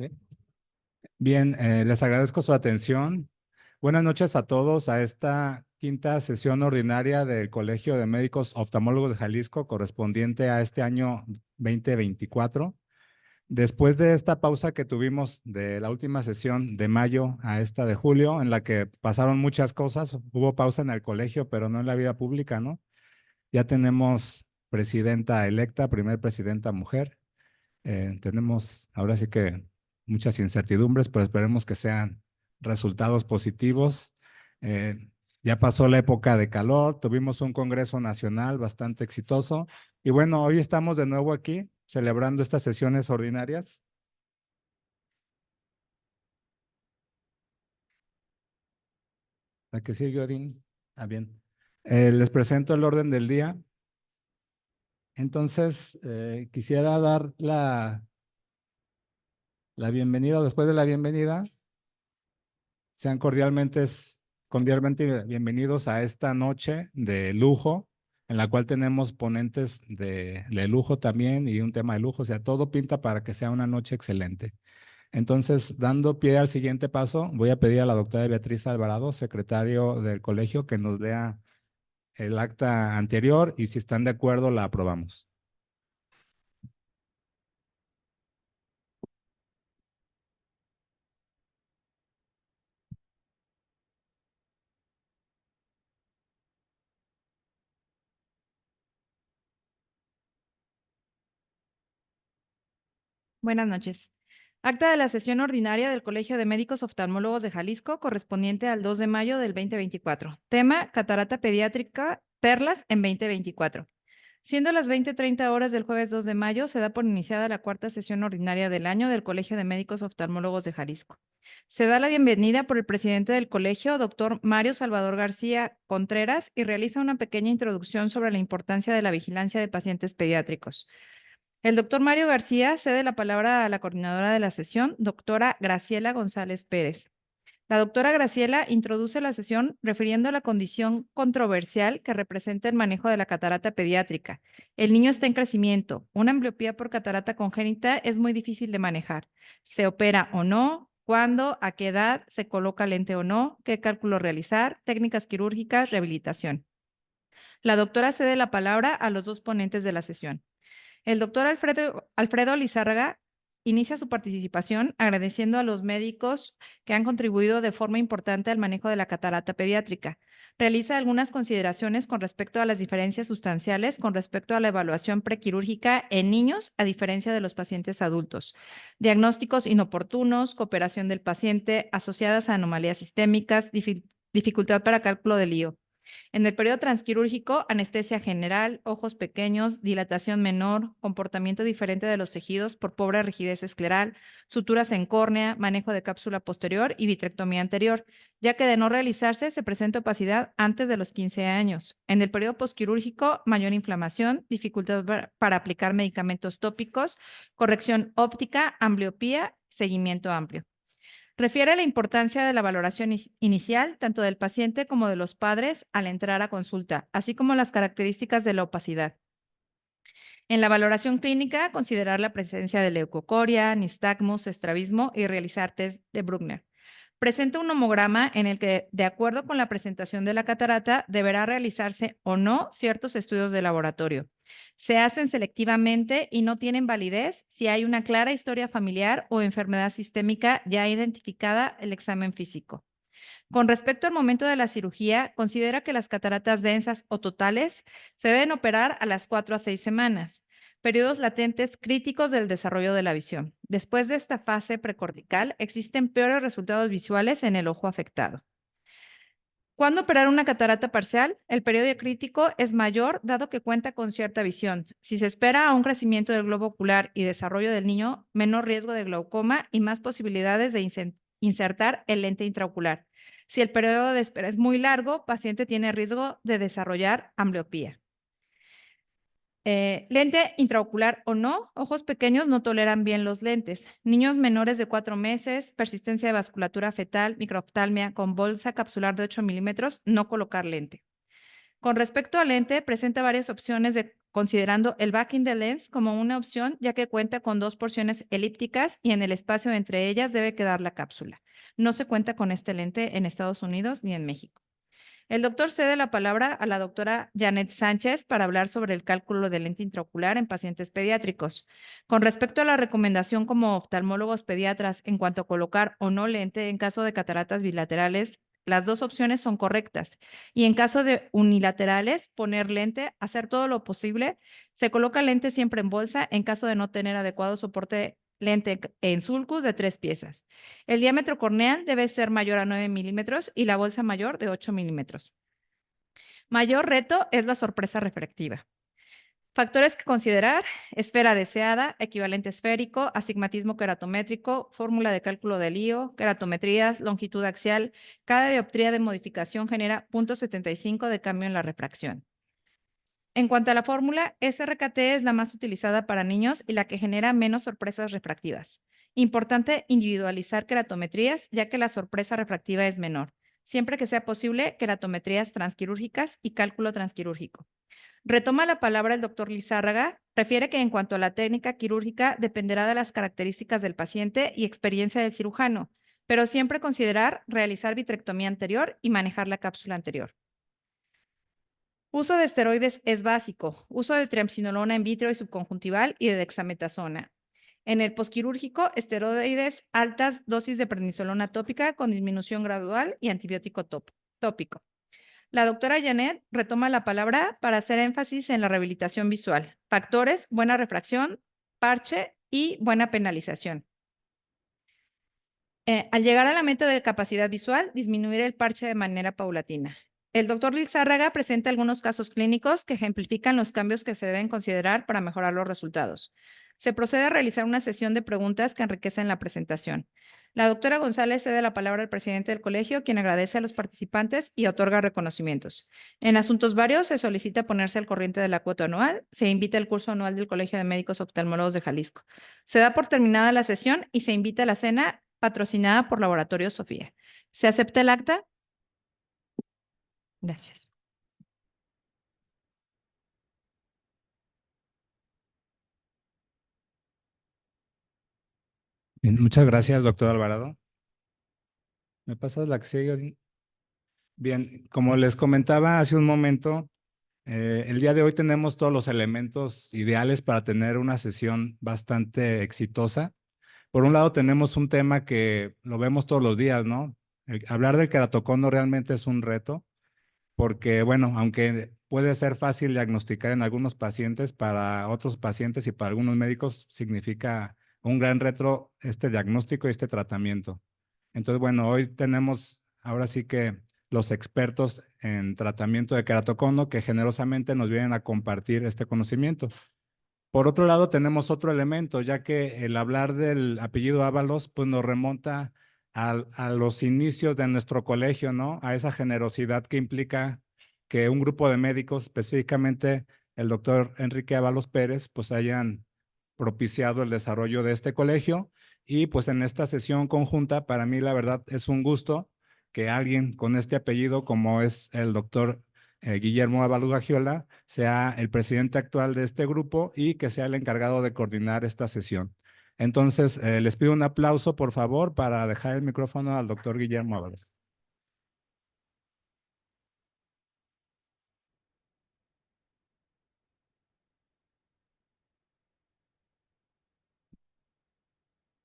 Sí. Bien, les agradezco su atención. Buenas noches a todos a esta quinta sesión ordinaria del Colegio de Médicos Oftalmólogos de Jalisco, correspondiente a este año 2024. Después de esta pausa que tuvimos de la última sesión de mayo a esta de julio, en la que pasaron muchas cosas, hubo pausa en el colegio, pero no en la vida pública, ¿no? Ya tenemos presidenta electa, primer presidenta mujer. Tenemos ahora sí que muchas incertidumbres, pero esperemos que sean resultados positivos. Eh, ya pasó la época de calor, tuvimos un Congreso Nacional bastante exitoso y bueno, hoy estamos de nuevo aquí celebrando estas sesiones ordinarias. ¿A que sí, Godín? Ah, bien. Les presento el orden del día. Entonces, quisiera dar la bienvenida, después de la bienvenida, sean cordialmente bienvenidos a esta noche de lujo, en la cual tenemos ponentes de lujo también y un tema de lujo. O sea, todo pinta para que sea una noche excelente. Entonces, dando pie al siguiente paso, voy a pedir a la doctora Beatriz Alvarado, secretario del colegio, que nos lea el acta anterior y si están de acuerdo, la aprobamos. Buenas noches. Acta de la sesión ordinaria del Colegio de Médicos Oftalmólogos de Jalisco, correspondiente al 2 de mayo del 2024. Tema: catarata pediátrica, perlas en 2024. Siendo las 20:30 horas del jueves 2 de mayo, se da por iniciada la cuarta sesión ordinaria del año del Colegio de Médicos Oftalmólogos de Jalisco. Se da la bienvenida por el presidente del colegio, doctor Mario Salvador García Contreras, y realiza una pequeña introducción sobre la importancia de la vigilancia de pacientes pediátricos. El doctor Mario García cede la palabra a la coordinadora de la sesión, doctora Graciela González Pérez. La doctora Graciela introduce la sesión refiriendo a la condición controversial que representa el manejo de la catarata pediátrica. El niño está en crecimiento. Una ambliopía por catarata congénita es muy difícil de manejar. ¿Se opera o no? ¿Cuándo? ¿A qué edad? ¿Se coloca lente o no? ¿Qué cálculo realizar? Técnicas quirúrgicas, rehabilitación. La doctora cede la palabra a los dos ponentes de la sesión. El doctor Alfredo Lizárraga inicia su participación agradeciendo a los médicos que han contribuido de forma importante al manejo de la catarata pediátrica. Realiza algunas consideraciones con respecto a las diferencias sustanciales con respecto a la evaluación prequirúrgica en niños, a diferencia de los pacientes adultos. Diagnósticos inoportunos, cooperación del paciente, asociadas a anomalías sistémicas, dificultad para cálculo del IO. En el periodo transquirúrgico, anestesia general, ojos pequeños, dilatación menor, comportamiento diferente de los tejidos por pobre rigidez escleral, suturas en córnea, manejo de cápsula posterior y vitrectomía anterior, ya que de no realizarse se presenta opacidad antes de los 15 años. En el periodo posquirúrgico, mayor inflamación, dificultad para aplicar medicamentos tópicos, corrección óptica, ambliopía, seguimiento amplio. Refiere a la importancia de la valoración inicial, tanto del paciente como de los padres al entrar a consulta, así como las características de la opacidad. En la valoración clínica, considerar la presencia de leucocoria, nistagmus, estrabismo y realizar test de Bruckner. Presenta un homograma en el que, de acuerdo con la presentación de la catarata, deberá realizarse o no ciertos estudios de laboratorio. Se hacen selectivamente y no tienen validez si hay una clara historia familiar o enfermedad sistémica ya identificada el examen físico. Con respecto al momento de la cirugía, considera que las cataratas densas o totales se deben operar a las 4 a 6 semanas, periodos latentes críticos del desarrollo de la visión. Después de esta fase precortical, existen peores resultados visuales en el ojo afectado. ¿Cuándo operar una catarata parcial? El periodo crítico es mayor dado que cuenta con cierta visión. Si se espera a un crecimiento del globo ocular y desarrollo del niño, menor riesgo de glaucoma y más posibilidades de insertar el lente intraocular. Si el periodo de espera es muy largo, paciente tiene riesgo de desarrollar ambliopía. Lente intraocular o no, ojos pequeños no toleran bien los lentes. Niños menores de 4 meses, persistencia de vasculatura fetal, microoftalmia con bolsa capsular de 8 milímetros, no colocar lente. Con respecto al lente, presenta varias opciones considerando el back in the lens como una opción, ya que cuenta con dos porciones elípticas y en el espacio entre ellas debe quedar la cápsula. No se cuenta con este lente en Estados Unidos ni en México. El doctor cede la palabra a la doctora Janet Sánchez para hablar sobre el cálculo de lente intraocular en pacientes pediátricos. Con respecto a la recomendación como oftalmólogos pediatras en cuanto a colocar o no lente en caso de cataratas bilaterales, las dos opciones son correctas. Y en caso de unilaterales, poner lente, hacer todo lo posible. Se coloca lente siempre en bolsa en caso de no tener adecuado soporte lente en sulcus de 3 piezas. El diámetro corneal debe ser mayor a 9 milímetros y la bolsa mayor de 8 milímetros. Mayor reto es la sorpresa refractiva. Factores que considerar: esfera deseada, equivalente esférico, astigmatismo queratométrico, fórmula de cálculo de lío, queratometrías, longitud axial. Cada dioptría de modificación genera 0.75 de cambio en la refracción. En cuanto a la fórmula, SRKT es la más utilizada para niños y la que genera menos sorpresas refractivas. Importante individualizar queratometrías, ya que la sorpresa refractiva es menor. Siempre que sea posible, queratometrías transquirúrgicas y cálculo transquirúrgico. Retoma la palabra el doctor Lizárraga. Refiere que en cuanto a la técnica quirúrgica dependerá de las características del paciente y experiencia del cirujano, pero siempre considerar realizar vitrectomía anterior y manejar la cápsula anterior. Uso de esteroides es básico. Uso de triamcinolona in vitro y subconjuntival y de dexametasona. En el posquirúrgico, esteroides, altas dosis de prednisolona tópica con disminución gradual y antibiótico tópico. La doctora Janet retoma la palabra para hacer énfasis en la rehabilitación visual. Factores: buena refracción, parche y buena penalización. Al llegar a la meta de capacidad visual, disminuir el parche de manera paulatina. El doctor Lizárraga presenta algunos casos clínicos que ejemplifican los cambios que se deben considerar para mejorar los resultados. Se procede a realizar una sesión de preguntas que enriquecen la presentación. La doctora González cede la palabra al presidente del colegio, quien agradece a los participantes y otorga reconocimientos. En asuntos varios, se solicita ponerse al corriente de la cuota anual. Se invita al curso anual del Colegio de Médicos Oftalmólogos de Jalisco. Se da por terminada la sesión y se invita a la cena patrocinada por Laboratorio Sofía. ¿Se acepta el acta? Gracias. Bien, muchas gracias, doctor Alvarado. ¿Me pasas la que sigue? Bien, como les comentaba hace un momento, el día de hoy tenemos todos los elementos ideales para tener una sesión bastante exitosa. Por un lado, tenemos un tema que lo vemos todos los días, ¿no? Hablar del queratocono realmente es un reto, porque, bueno, aunque puede ser fácil diagnosticar en algunos pacientes, para otros pacientes y para algunos médicos significa un gran reto este diagnóstico y este tratamiento. Entonces, bueno, hoy tenemos ahora sí que los expertos en tratamiento de queratocono que generosamente nos vienen a compartir este conocimiento. Por otro lado, tenemos otro elemento, ya que el hablar del apellido Ábalos, pues nos remonta a los inicios de nuestro colegio, ¿no? A esa generosidad que implica que un grupo de médicos, específicamente el doctor Enrique Ábalos Pérez, pues hayan propiciado el desarrollo de este colegio. Y pues en esta sesión conjunta, para mí la verdad es un gusto que alguien con este apellido, como es el doctor Guillermo Ábalos Gagiola, sea el presidente actual de este grupo y que sea el encargado de coordinar esta sesión. Entonces, les pido un aplauso, por favor, para dejar el micrófono al doctor Guillermo Ábalos.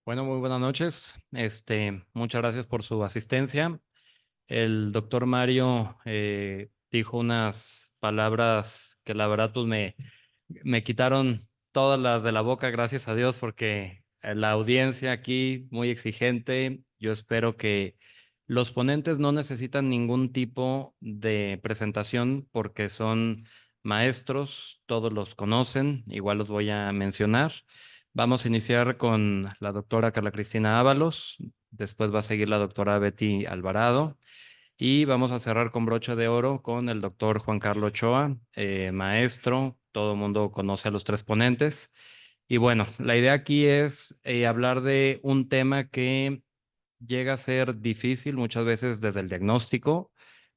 Bueno, muy buenas noches. Muchas gracias por su asistencia. El doctor Mario dijo unas palabras que la verdad pues me quitaron todas las de la boca, gracias a Dios, porque la audiencia aquí muy exigente. Yo espero que los ponentes no necesitan ningún tipo de presentación porque son maestros, todos los conocen, igual los voy a mencionar. Vamos a iniciar con la doctora Carla Cristina Ábalos, después va a seguir la doctora Betty Alvarado y vamos a cerrar con broche de oro con el doctor Juan Carlos Ochoa, maestro, todo el mundo conoce a los tres ponentes. Y bueno, la idea aquí es hablar de un tema que llega a ser difícil muchas veces desde el diagnóstico,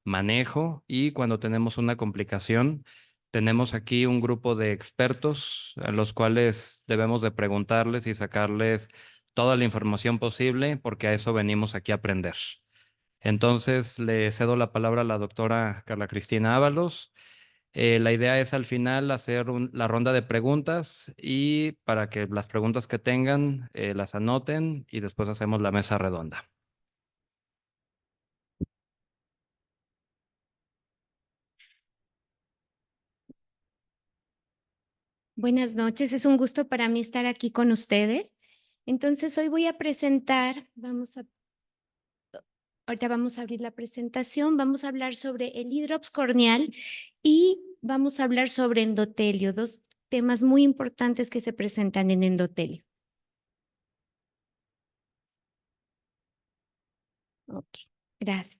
manejo y cuando tenemos una complicación, tenemos aquí un grupo de expertos a los cuales debemos de preguntarles y sacarles toda la información posible porque a eso venimos aquí a aprender. Entonces, le cedo la palabra a la doctora Carla Cristina Ábalos. La idea es al final hacer la ronda de preguntas y para que las preguntas que tengan las anoten y después hacemos la mesa redonda. Buenas noches, es un gusto para mí estar aquí con ustedes. Entonces, hoy voy a presentar, ahorita vamos a abrir la presentación, vamos a hablar sobre el hidrops corneal y vamos a hablar sobre endotelio, dos temas muy importantes que se presentan en endotelio. Ok, gracias.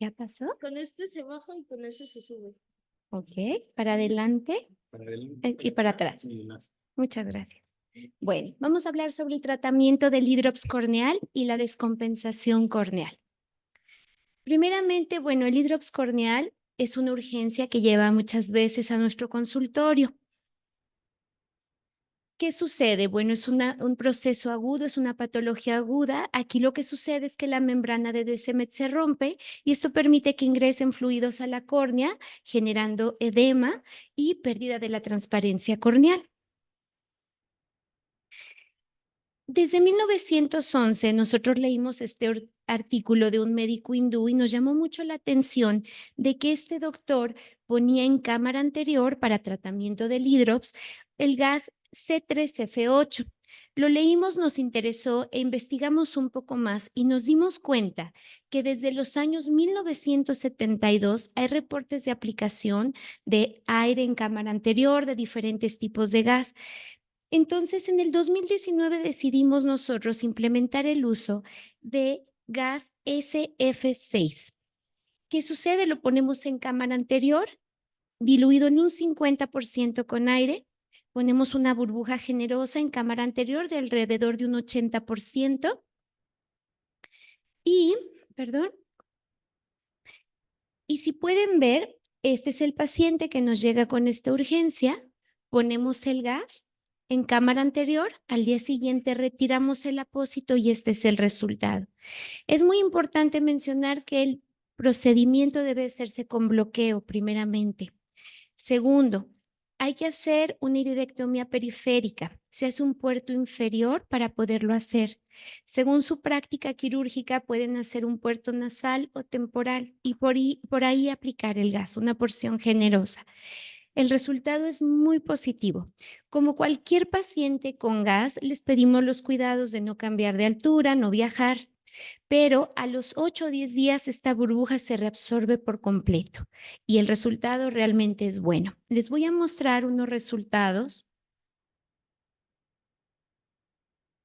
¿Ya pasó? Con este se baja y con ese se sube. Ok, para adelante y para atrás. Muchas gracias. Bueno, vamos a hablar sobre el tratamiento del hidrops corneal y la descompensación corneal. Primeramente, bueno, el hidrops corneal es una urgencia que lleva muchas veces a nuestro consultorio. ¿Qué sucede? Bueno, es un proceso agudo, es una patología aguda. Aquí lo que sucede es que la membrana de Descemet se rompe y esto permite que ingresen fluidos a la córnea, generando edema y pérdida de la transparencia corneal. Desde 1911 nosotros leímos este artículo de un médico hindú y nos llamó mucho la atención de que este doctor ponía en cámara anterior para tratamiento del hidrops el gas C3F8. Lo leímos, nos interesó e investigamos un poco más y nos dimos cuenta que desde los años 1972 hay reportes de aplicación de aire en cámara anterior de diferentes tipos de gas. Entonces, en el 2019 decidimos nosotros implementar el uso de gas SF6. ¿Qué sucede? Lo ponemos en cámara anterior, diluido en un 50% con aire. Ponemos una burbuja generosa en cámara anterior de alrededor de un 80%. Y si pueden ver, este es el paciente que nos llega con esta urgencia. Ponemos el gas en cámara anterior, al día siguiente retiramos el apósito y este es el resultado. Es muy importante mencionar que el procedimiento debe hacerse con bloqueo primeramente. Segundo, hay que hacer una iridectomía periférica. Se hace un puerto inferior para poderlo hacer. Según su práctica quirúrgica, pueden hacer un puerto nasal o temporal y por ahí aplicar el gas, una porción generosa. El resultado es muy positivo. Como cualquier paciente con gas, les pedimos los cuidados de no cambiar de altura, no viajar, pero a los 8 o 10 días esta burbuja se reabsorbe por completo y el resultado realmente es bueno. Les voy a mostrar unos resultados.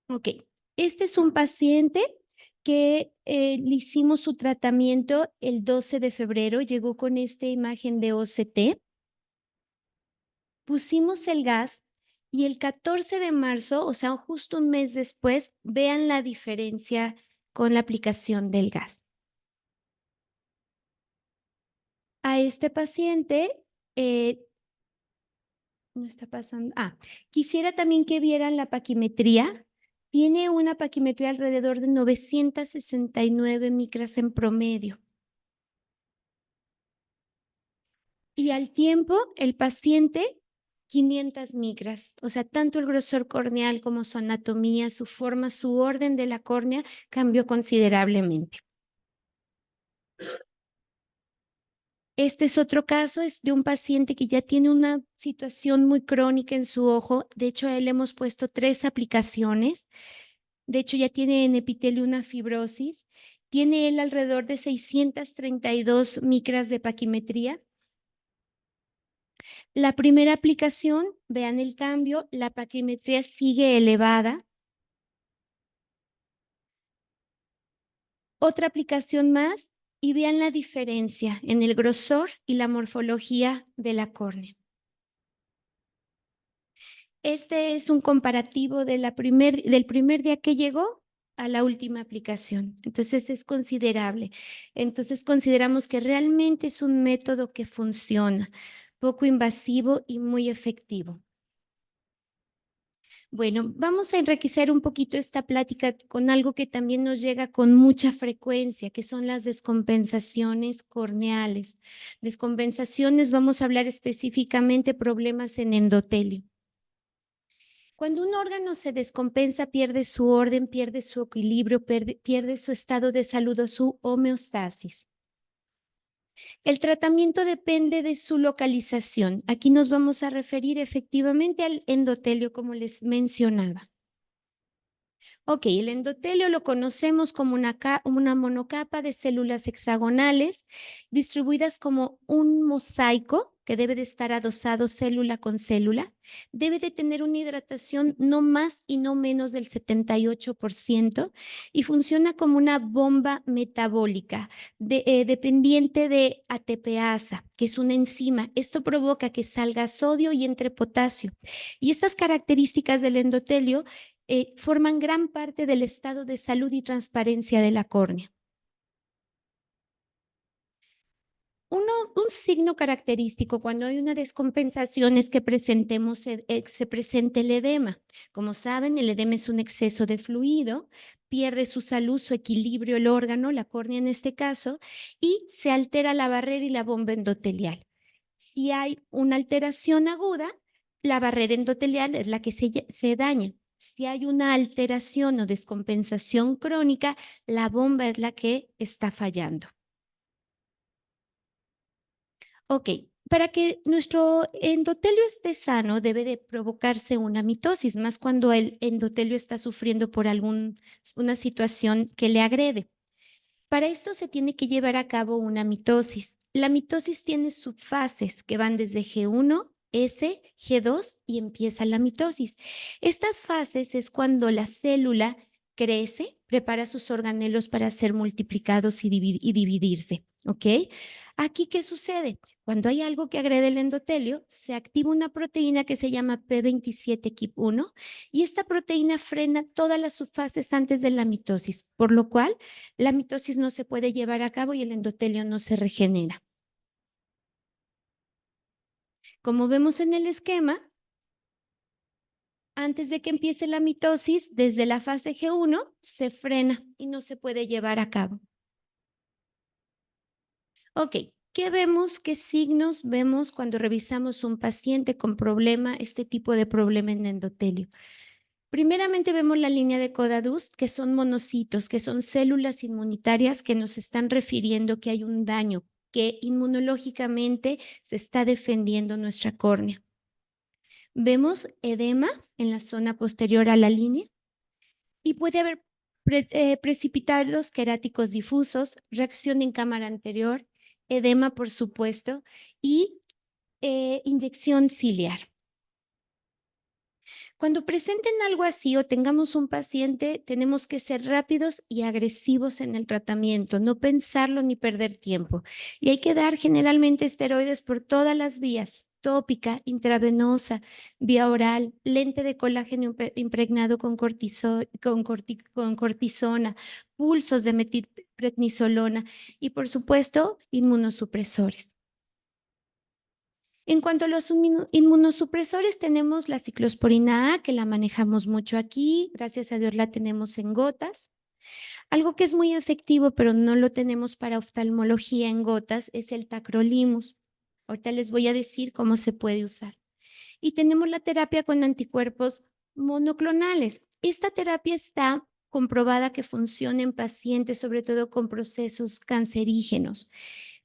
Ok, este es un paciente que le hicimos su tratamiento el 12 de febrero, llegó con esta imagen de OCT. Pusimos el gas y el 14 de marzo, o sea, justo un mes después, vean la diferencia con la aplicación del gas. A este paciente, no está pasando. Quisiera también que vieran la paquimetría. Tiene una paquimetría alrededor de 969 micras en promedio. Y al tiempo, el paciente, 500 micras. O sea, tanto el grosor corneal como su anatomía, su forma, su orden de la córnea cambió considerablemente. Este es otro caso, es de un paciente que ya tiene una situación muy crónica en su ojo. De hecho, a él le hemos puesto 3 aplicaciones. De hecho, ya tiene en epitelio una fibrosis. Tiene él alrededor de 632 micras de paquimetría. La primera aplicación, vean el cambio, la paquimetría sigue elevada. Otra aplicación más y vean la diferencia en el grosor y la morfología de la córnea. Este es un comparativo de del primer día que llegó a la última aplicación. Entonces es considerable. Entonces consideramos que realmente es un método que funciona, poco invasivo y muy efectivo. Bueno, vamos a enriquecer un poquito esta plática con algo que también nos llega con mucha frecuencia, que son las descompensaciones corneales. Descompensaciones, vamos a hablar específicamente problemas en endotelio. Cuando un órgano se descompensa, pierde su orden, pierde su equilibrio, pierde su estado de salud o su homeostasis. El tratamiento depende de su localización. Aquí nos vamos a referir efectivamente al endotelio, como les mencionaba. Ok, el endotelio lo conocemos como una monocapa de células hexagonales distribuidas como un mosaico que debe de estar adosado célula con célula. Debe de tener una hidratación no más y no menos del 78% y funciona como una bomba metabólica dependiente de ATPasa, que es una enzima. Esto provoca que salga sodio y entre potasio. Y estas características del endotelio forman gran parte del estado de salud y transparencia de la córnea. Un signo característico cuando hay una descompensación es que se presente el edema. Como saben, el edema es un exceso de fluido, pierde su salud, su equilibrio, el órgano, la córnea en este caso, y se altera la barrera y la bomba endotelial. Si hay una alteración aguda, la barrera endotelial es la que se daña. Si hay una alteración o descompensación crónica, la bomba es la que está fallando. Ok, para que nuestro endotelio esté sano, debe de provocarse una mitosis, más cuando el endotelio está sufriendo por una situación que le agrede. Para esto se tiene que llevar a cabo una mitosis. La mitosis tiene subfases que van desde G1, S, G2 y empieza la mitosis. Estas fases es cuando la célula crece, prepara sus organelos para ser multiplicados y dividirse. ¿Ok? Aquí, ¿qué sucede? Cuando hay algo que agrede el endotelio, se activa una proteína que se llama P27-KIP1 y esta proteína frena todas las subfases antes de la mitosis, por lo cual la mitosis no se puede llevar a cabo y el endotelio no se regenera. Como vemos en el esquema, antes de que empiece la mitosis, desde la fase G1 se frena y no se puede llevar a cabo. Ok, ¿qué vemos? ¿Qué signos vemos cuando revisamos un paciente con este tipo de problema en endotelio? Primeramente vemos la línea de Codadust, que son monocitos, que son células inmunitarias que nos están refiriendo que hay un daño, que inmunológicamente se está defendiendo nuestra córnea. Vemos edema en la zona posterior a la línea y puede haber precipitados queráticos difusos, reacción en cámara anterior, edema, por supuesto, y inyección ciliar. Cuando presenten algo así o tengamos un paciente, tenemos que ser rápidos y agresivos en el tratamiento, no pensarlo ni perder tiempo. Y hay que dar generalmente esteroides por todas las vías, tópica, intravenosa, vía oral, lente de colágeno impregnado con cortisona, pulsos de metilprednisolona y, por supuesto, inmunosupresores. En cuanto a los inmunosupresores, tenemos la ciclosporina A, que la manejamos mucho aquí. Gracias a Dios la tenemos en gotas. Algo que es muy efectivo, pero no lo tenemos para oftalmología en gotas, es el tacrolimus. Ahorita les voy a decir cómo se puede usar. Y tenemos la terapia con anticuerpos monoclonales. Esta terapia está comprobada que funciona en pacientes, sobre todo con procesos cancerígenos,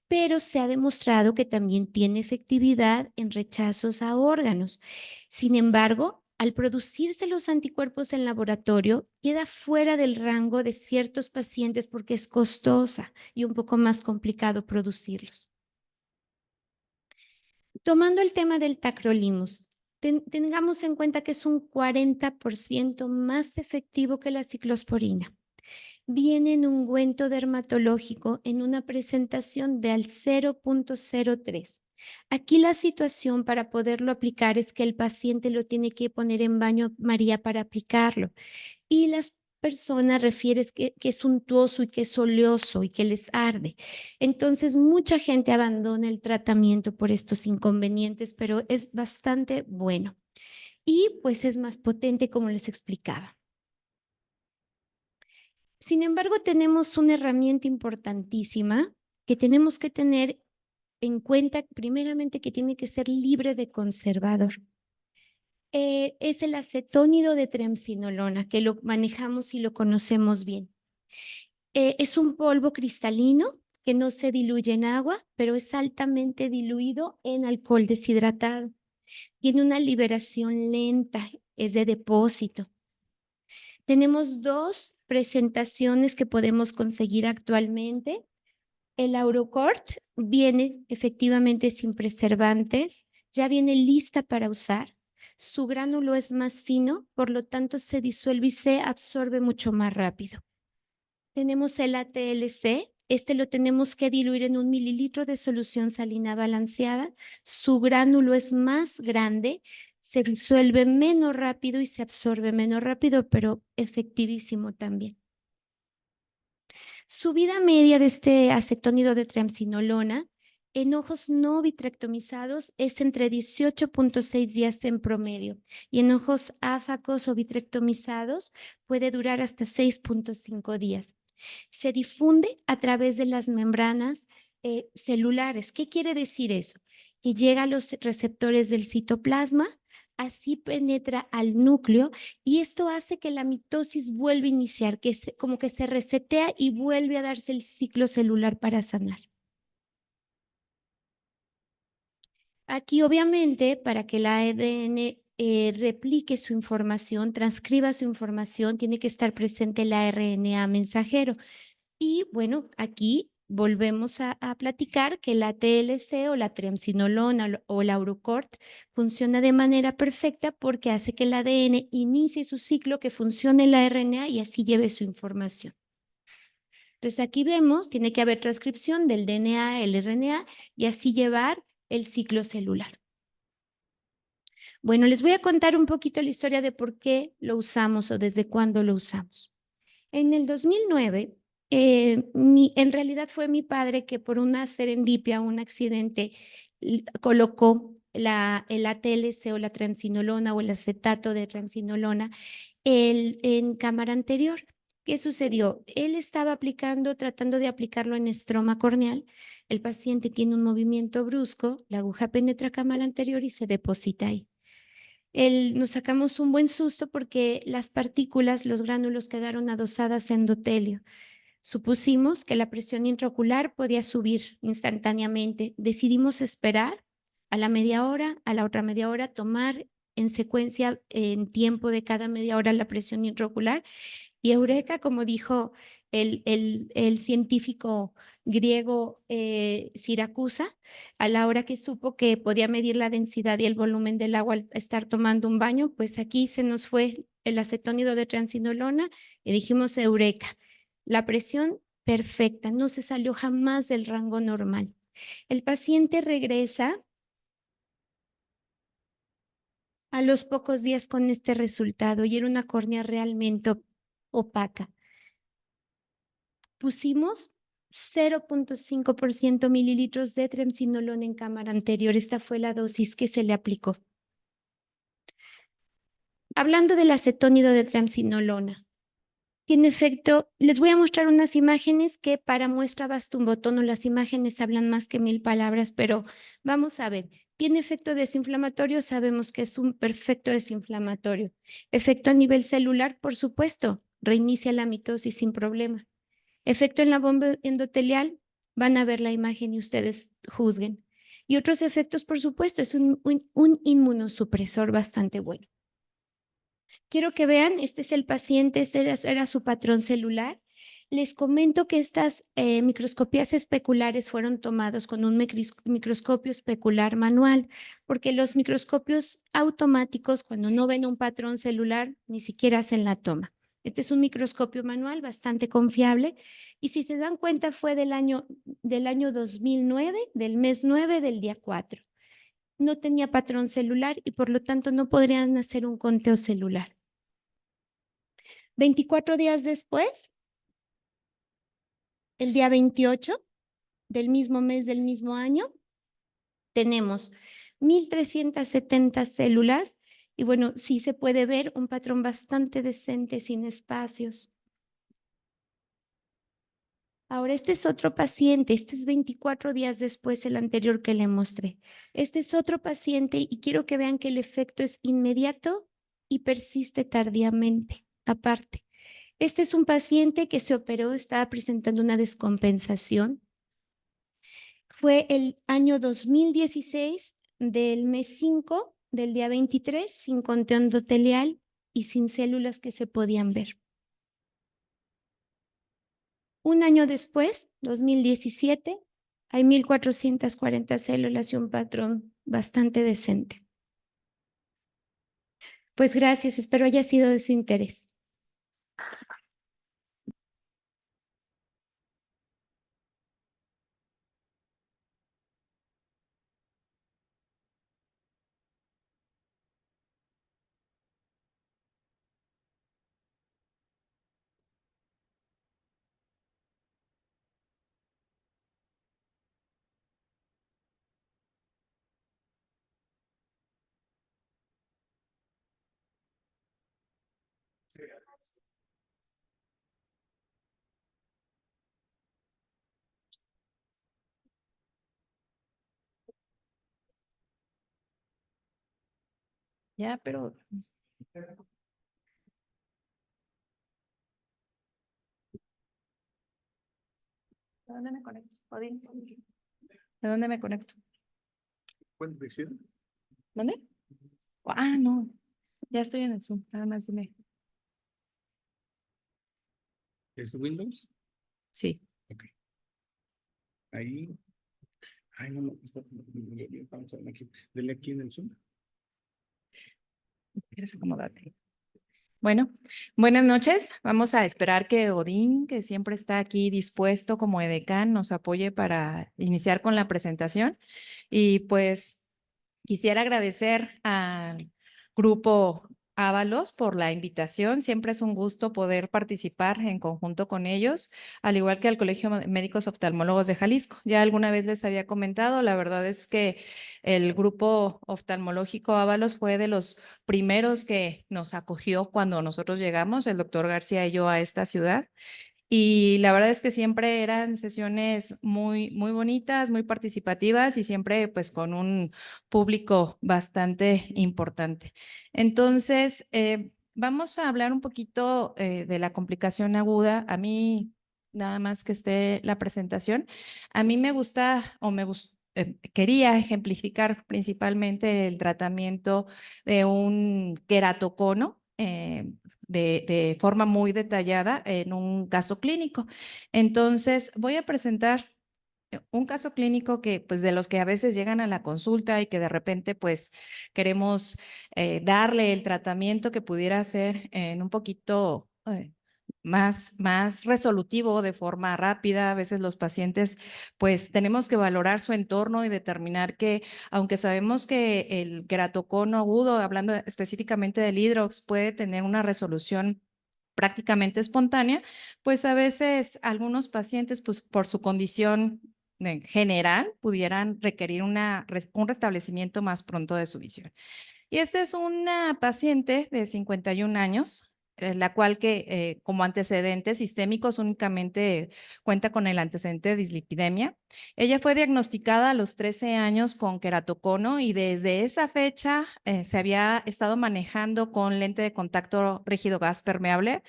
pero se ha demostrado que también tiene efectividad en rechazos a órganos. Sin embargo, al producirse los anticuerpos en laboratorio, queda fuera del rango de ciertos pacientes porque es costosa y un poco más complicado producirlos. Tomando el tema del tacrolimus, tengamos en cuenta que es un 40% más efectivo que la ciclosporina. Viene en ungüento dermatológico en una presentación de al 0.03. Aquí la situación para poderlo aplicar es que el paciente lo tiene que poner en baño María para aplicarlo. Y las personas refieren que es untuoso y que es oleoso y que les arde. Entonces, mucha gente abandona el tratamiento por estos inconvenientes, pero es bastante bueno. Y pues es más potente, como les explicaba. Sin embargo, tenemos una herramienta importantísima que tenemos que tener en cuenta, primeramente, que tiene que ser libre de conservador. Es el acetónido de triamcinolona, que lo manejamos y lo conocemos bien. Es un polvo cristalino que no se diluye en agua, pero es altamente diluido en alcohol deshidratado. Tiene una liberación lenta, es de depósito. Tenemos dos presentaciones que podemos conseguir actualmente. El Aurocort viene efectivamente sin preservantes, ya viene lista para usar. Su gránulo es más fino, por lo tanto se disuelve y se absorbe mucho más rápido. Tenemos el ATLC, este lo tenemos que diluir en 1 mililitro de solución salina balanceada. Su gránulo es más grande, se disuelve menos rápido y se absorbe menos rápido, pero efectivísimo también. Su vida media de este acetónido de triamcinolona en ojos no vitrectomizados es entre 18.6 días en promedio y en ojos áfacos o vitrectomizados puede durar hasta 6.5 días. Se difunde a través de las membranas celulares. ¿Qué quiere decir eso? Que llega a los receptores del citoplasma, así penetra al núcleo y esto hace que la mitosis vuelva a iniciar, como que se resetea y vuelve a darse el ciclo celular para sanar. Aquí obviamente para que el ARN replique su información, transcriba su información, tiene que estar presente el RNA mensajero. Y bueno, aquí volvemos a platicar que la TLC o la triamcinolona o la Aurocort funciona de manera perfecta porque hace que el ADN inicie su ciclo, que funcione el RNA y así lleve su información. Entonces aquí vemos, tiene que haber transcripción del DNA al RNA y así llevar el ciclo celular. Bueno, les voy a contar un poquito la historia de por qué lo usamos o desde cuándo lo usamos. En el 2009, en realidad fue mi padre que por una serendipia, un accidente, colocó el ATLC o la triamcinolona o el acetato de triamcinolona en cámara anterior. ¿Qué sucedió? Él estaba tratando de aplicarlo en estroma corneal. El paciente tiene un movimiento brusco, la aguja penetra cámara anterior y se deposita ahí. Nos sacamos un buen susto porque las partículas, los gránulos quedaron adosadas a endotelio. Supusimos que la presión intraocular podía subir instantáneamente. Decidimos esperar a la media hora, a la otra media hora, tomar en secuencia, en tiempo de cada media hora, la presión intraocular. Y eureka, como dijo el científico griego Siracusa, a la hora que supo que podía medir la densidad y el volumen del agua al estar tomando un baño, pues aquí se nos fue el acetónido de triamcinolona y dijimos eureka. La presión perfecta, no se salió jamás del rango normal. El paciente regresa a los pocos días con este resultado y era una córnea realmente opaca. Pusimos 0.5% mililitros de triamcinolona en cámara anterior. Esta fue la dosis que se le aplicó. Hablando del acetónido de triamcinolona, tiene efecto, les voy a mostrar unas imágenes que para muestra basta un botón, o las imágenes hablan más que 1000 palabras, pero vamos a ver. ¿Tiene efecto desinflamatorio? Sabemos que es un perfecto desinflamatorio. Efecto a nivel celular, por supuesto, reinicia la mitosis sin problema. Efecto en la bomba endotelial, van a ver la imagen y ustedes juzguen. Y otros efectos, por supuesto, es un inmunosupresor bastante bueno. Quiero que vean, este es el paciente, este era su patrón celular. Les comento que estas microscopías especulares fueron tomadas con un microscopio especular manual, porque los microscopios automáticos, cuando no ven un patrón celular, ni siquiera hacen la toma. Este es un microscopio manual bastante confiable y si se dan cuenta fue del año 2009, del mes 9 del día 4. No tenía patrón celular y por lo tanto no podrían hacer un conteo celular. 24 días después, el día 28 del mismo mes del mismo año, tenemos 1,370 células y bueno, sí se puede ver un patrón bastante decente sin espacios. Ahora, este es otro paciente, este es 24 días después del anterior que le mostré. Este es otro paciente y quiero que vean que el efecto es inmediato y persiste tardíamente, aparte. Este es un paciente que se operó, estaba presentando una descompensación. Fue el año 2016 del mes 5 del día 23, sin conteo endotelial y sin células que se podían ver. Un año después, 2017, hay 1,440 células y un patrón bastante decente. Pues gracias, espero haya sido de su interés. Ya, pero ¿de dónde me conecto? Odín. ¿De dónde me conecto? ¿Dónde? Ah, no. Ya estoy en el Zoom. Nada más dime. ¿Es Windows? Sí. Ok. Ahí. Ay, no, está. Dele aquí en el Zoom. ¿Quieres acomodarte? Bueno, buenas noches. Vamos a esperar que Odín, que siempre está aquí dispuesto como edecán, nos apoye para iniciar con la presentación. Y pues quisiera agradecer al grupo Ábalos por la invitación. Siempre es un gusto poder participar en conjunto con ellos, al igual que al Colegio de Médicos Oftalmólogos de Jalisco. Ya alguna vez les había comentado, la verdad es que el grupo oftalmológico Ábalos fue de los primeros que nos acogió cuando nosotros llegamos, el doctor García y yo, a esta ciudad. Y la verdad es que siempre eran sesiones muy, muy bonitas, muy participativas y siempre pues con un público bastante importante. Entonces, vamos a hablar un poquito de la complicación aguda. A mí, nada más que esté la presentación, a mí me gusta o quería ejemplificar principalmente el tratamiento de un queratocono. De forma muy detallada en un caso clínico. Entonces, voy a presentar un caso clínico que, pues, de los que a veces llegan a la consulta y que de repente, pues, queremos darle el tratamiento que pudiera ser en un poquito más resolutivo de forma rápida. A veces los pacientes, pues, tenemos que valorar su entorno y determinar que, aunque sabemos que el queratocono agudo, hablando específicamente del hidrox, puede tener una resolución prácticamente espontánea, pues a veces algunos pacientes, pues por su condición en general, pudieran requerir un restablecimiento más pronto de su visión. Y esta es una paciente de 51 años, la cual que como antecedentes sistémicos únicamente cuenta con el antecedente de dislipidemia. Ella fue diagnosticada a los 13 años con queratocono y desde esa fecha se había estado manejando con lente de contacto rígido gas permeable.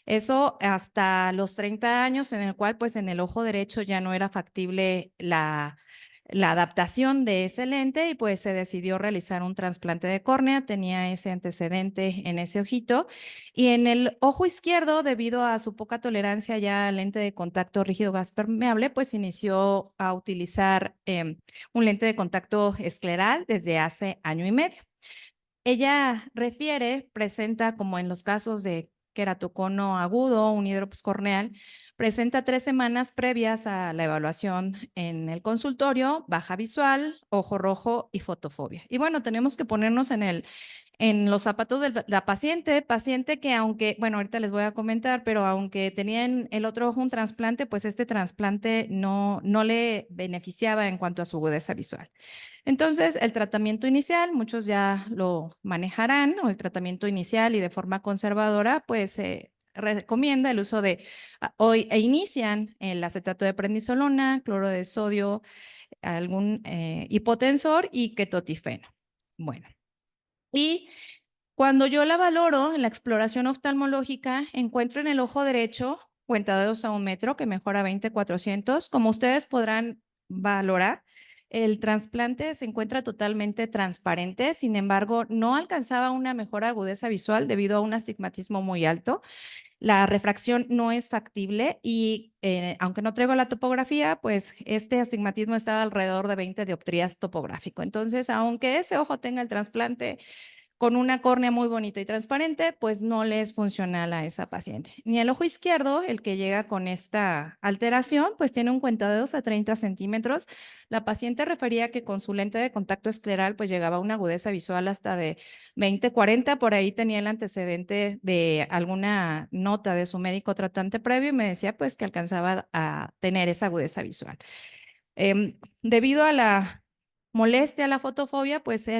Eso hasta los 30 años, en el cual pues en el ojo derecho ya no era factible la adaptación de ese lente y pues se decidió realizar un trasplante de córnea. Tenía ese antecedente en ese ojito y en el ojo izquierdo, debido a su poca tolerancia ya al lente de contacto rígido gas permeable, pues inició a utilizar un lente de contacto escleral desde hace año y medio. Ella presenta como en los casos de queratocono agudo, un hidrops corneal, presenta 3 semanas previas a la evaluación en el consultorio, baja visual, ojo rojo y fotofobia. Y bueno, tenemos que ponernos en los zapatos de la paciente que aunque, bueno, ahorita les voy a comentar, pero aunque tenía en el otro ojo un trasplante, pues este trasplante no le beneficiaba en cuanto a su agudeza visual. Entonces, el tratamiento inicial, muchos ya lo manejarán, o el tratamiento inicial y de forma conservadora, pues se recomienda el uso de, hoy inician el acetato de prednisolona, cloro de sodio, algún hipotensor y ketotifeno. Bueno, y cuando yo la valoro en la exploración oftalmológica, encuentro en el ojo derecho cuentadeos a 1 metro que mejora 20/400. Como ustedes podrán valorar, el trasplante se encuentra totalmente transparente, sin embargo, no alcanzaba una mejor agudeza visual debido a un astigmatismo muy alto. La refracción no es factible y aunque no traigo la topografía, pues este astigmatismo estaba alrededor de 20 dioptrías topográfico. Entonces, aunque ese ojo tenga el trasplante con una córnea muy bonita y transparente, pues no le es funcional a esa paciente. Ni el ojo izquierdo, el que llega con esta alteración, pues tiene un cuentadeos a 30 centímetros. La paciente refería que con su lente de contacto escleral, pues llegaba a una agudeza visual hasta de 20/40. Por ahí tenía el antecedente de alguna nota de su médico tratante previo y me decía pues que alcanzaba a tener esa agudeza visual. Debido a la molestia, la fotofobia, pues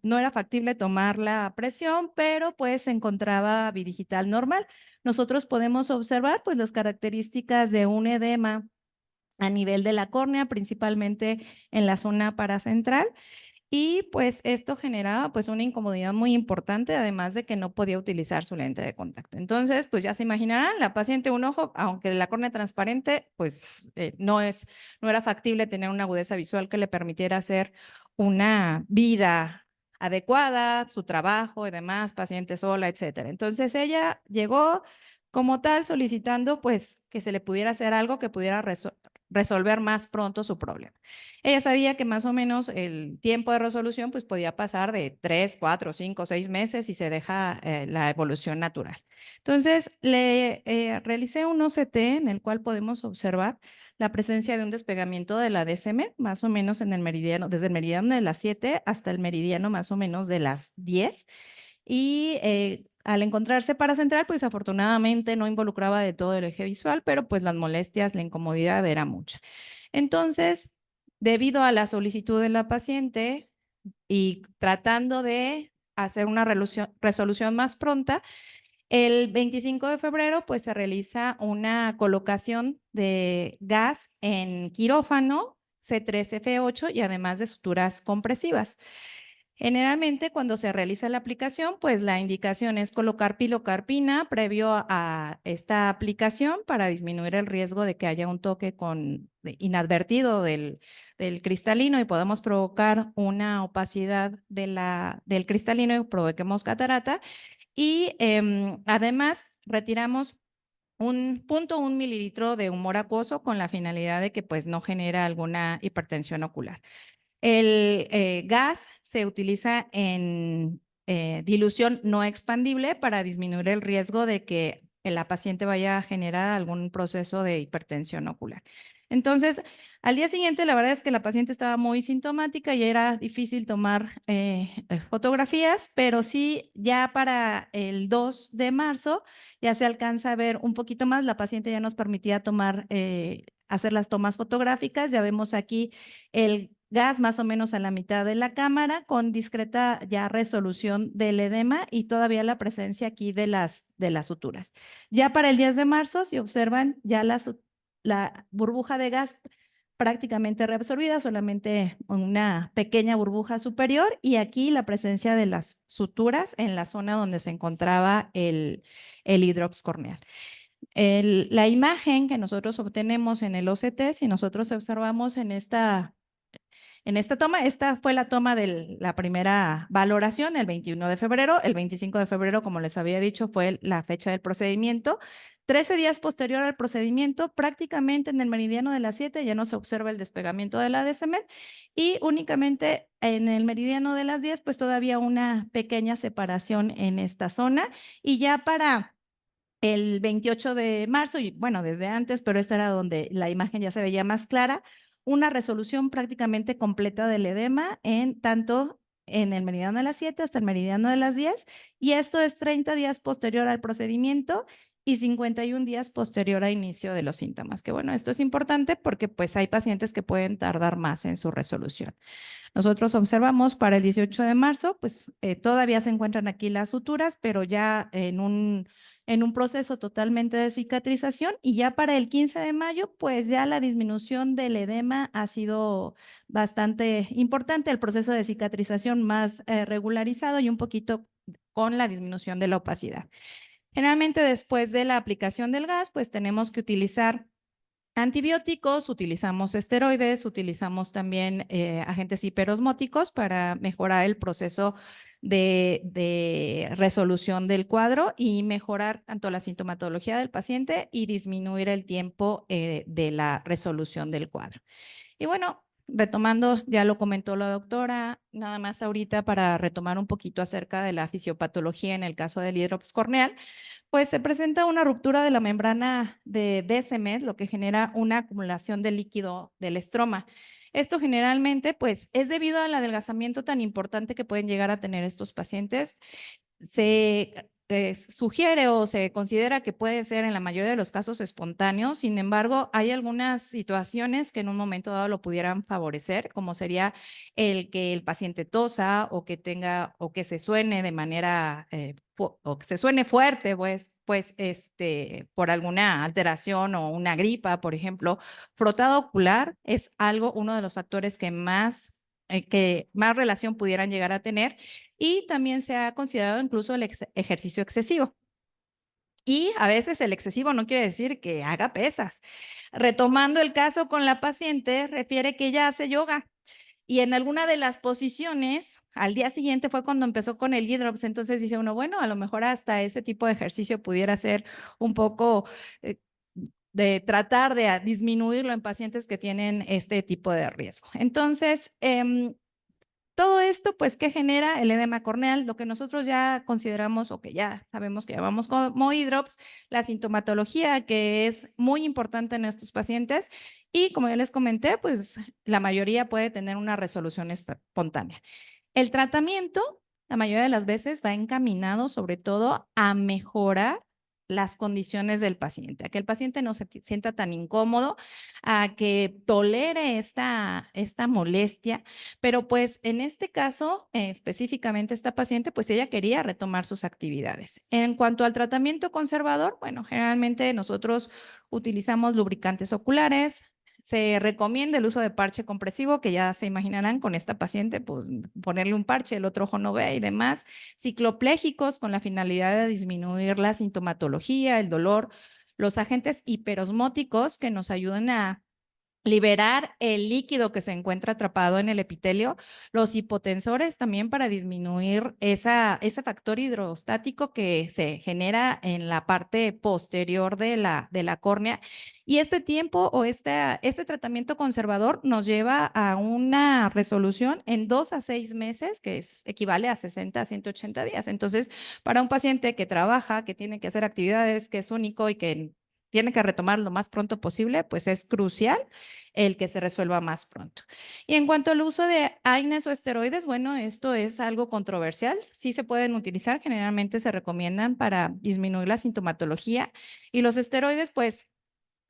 no era factible tomar la presión, pero pues se encontraba bidigital normal. Nosotros podemos observar pues las características de un edema a nivel de la córnea, principalmente en la zona paracentral. Y pues esto generaba pues una incomodidad muy importante, además de que no podía utilizar su lente de contacto. Entonces, pues ya se imaginarán, la paciente un ojo, aunque la córnea transparente, pues no era factible tener una agudeza visual que le permitiera hacer una vida adecuada, su trabajo y demás, paciente sola, etcétera. Entonces ella llegó como tal solicitando pues que se le pudiera hacer algo que pudiera resolver más pronto su problema. Ella sabía que más o menos el tiempo de resolución pues podía pasar de 3, 4, 5, 6 meses y se deja la evolución natural. Entonces le realicé un OCT en el cual podemos observar la presencia de un despegamiento de la DSM, más o menos en el meridiano, desde el meridiano de las 7 hasta el meridiano más o menos de las 10. Y al encontrarse paracentral, pues afortunadamente no involucraba de todo el eje visual, pero pues las molestias, la incomodidad era mucha. Entonces, debido a la solicitud de la paciente y tratando de hacer una resolución más pronta, el 25 de febrero pues se realiza una colocación de gas en quirófano C3F8 y además de suturas compresivas. Generalmente cuando se realiza la aplicación, pues la indicación es colocar pilocarpina previo a esta aplicación para disminuir el riesgo de que haya un toque inadvertido del cristalino y podamos provocar una opacidad del cristalino y provoquemos catarata. Y además retiramos 1.1 mililitro de humor acuoso con la finalidad de que pues no genera alguna hipertensión ocular. El gas se utiliza en dilución no expandible para disminuir el riesgo de que la paciente vaya a generar algún proceso de hipertensión ocular. Entonces, al día siguiente, la verdad es que la paciente estaba muy sintomática y era difícil tomar fotografías, pero sí ya para el 2 de marzo ya se alcanza a ver un poquito más. La paciente ya nos permitía hacer las tomas fotográficas. Ya vemos aquí el gas más o menos a la mitad de la cámara con discreta ya resolución del edema y todavía la presencia aquí de las suturas. Ya para el 10 de marzo, si observan, ya la burbuja de gas prácticamente reabsorbida, solamente una pequeña burbuja superior y aquí la presencia de las suturas en la zona donde se encontraba el hidrops corneal. La imagen que nosotros obtenemos en el OCT, si nosotros observamos en esta en esta toma. Esta fue la toma de la primera valoración el 21 de febrero. El 25 de febrero, como les había dicho, fue la fecha del procedimiento. 13 días posterior al procedimiento, prácticamente en el meridiano de las 7 ya no se observa el despegamiento de la DSMED y únicamente en el meridiano de las 10, pues todavía una pequeña separación en esta zona. Y ya para el 28 de marzo, y bueno, desde antes, pero esta era donde la imagen ya se veía más clara, una resolución prácticamente completa del edema en tanto en el meridiano de las 7 hasta el meridiano de las 10, y esto es 30 días posterior al procedimiento y 51 días posterior a inicio de los síntomas. Que bueno, esto es importante porque pues hay pacientes que pueden tardar más en su resolución. Nosotros observamos para el 18 de marzo, pues todavía se encuentran aquí las suturas, pero ya en un proceso totalmente de cicatrización, y ya para el 15 de mayo, pues ya la disminución del edema ha sido bastante importante, el proceso de cicatrización más regularizado y un poquito con la disminución de la opacidad. Generalmente después de la aplicación del gas, pues tenemos que utilizar antibióticos, utilizamos esteroides, utilizamos también agentes hiperosmóticos para mejorar el proceso de resolución del cuadro y mejorar tanto la sintomatología del paciente y disminuir el tiempo de la resolución del cuadro. Y bueno, retomando, ya lo comentó la doctora, nada más ahorita para retomar un poquito acerca de la fisiopatología en el caso del hidrops corneal, pues se presenta una ruptura de la membrana de DSMED, lo que genera una acumulación de líquido del estroma. Esto generalmente pues es debido al adelgazamiento tan importante que pueden llegar a tener estos pacientes. Se sugiere o se considera que puede ser en la mayoría de los casos espontáneo. Sin embargo, hay algunas situaciones que en un momento dado lo pudieran favorecer, como sería el que el paciente tosa o que tenga o que se suene de manera o que se suene fuerte, pues por alguna alteración o una gripa, por ejemplo. Frotado ocular es uno de los factores que más relación pudieran llegar a tener, y también se ha considerado incluso el ejercicio excesivo. Y a veces el excesivo no quiere decir que haga pesas. Retomando el caso con la paciente, refiere que ella hace yoga y en alguna de las posiciones, al día siguiente fue cuando empezó con el hidrops. Entonces dice uno, bueno, a lo mejor hasta ese tipo de ejercicio pudiera ser un poco de tratar de disminuirlo en pacientes que tienen este tipo de riesgo. Entonces, todo esto, pues, ¿qué genera el edema corneal? Lo que nosotros ya consideramos o que ya sabemos que llamamos como hidrops, la sintomatología, que es muy importante en estos pacientes. Y como ya les comenté, pues la mayoría puede tener una resolución espontánea. El tratamiento, la mayoría de las veces, va encaminado sobre todo a mejorar las condiciones del paciente, a que el paciente no se sienta tan incómodo, a que tolere esta molestia, pero pues en este caso, específicamente esta paciente, pues ella quería retomar sus actividades. En cuanto al tratamiento conservador, bueno, generalmente nosotros utilizamos lubricantes oculares. Se recomienda el uso de parche compresivo, que ya se imaginarán con esta paciente, pues ponerle un parche, el otro ojo no ve y demás. Cicloplégicos con la finalidad de disminuir la sintomatología, el dolor. Los agentes hiperosmóticos que nos ayudan a liberar el líquido que se encuentra atrapado en el epitelio, los hipotensores también para disminuir ese factor hidrostático que se genera en la parte posterior de la córnea. Y este tiempo o este tratamiento conservador nos lleva a una resolución en 2 a 6 meses, que equivale a 60 a 180 días. Entonces, para un paciente que trabaja, que tiene que hacer actividades, que es único y que tiene que retomar lo más pronto posible, pues es crucial el que se resuelva más pronto. Y en cuanto al uso de AINES o esteroides, bueno, esto es algo controversial. Sí se pueden utilizar, generalmente se recomiendan para disminuir la sintomatología, y los esteroides, pues,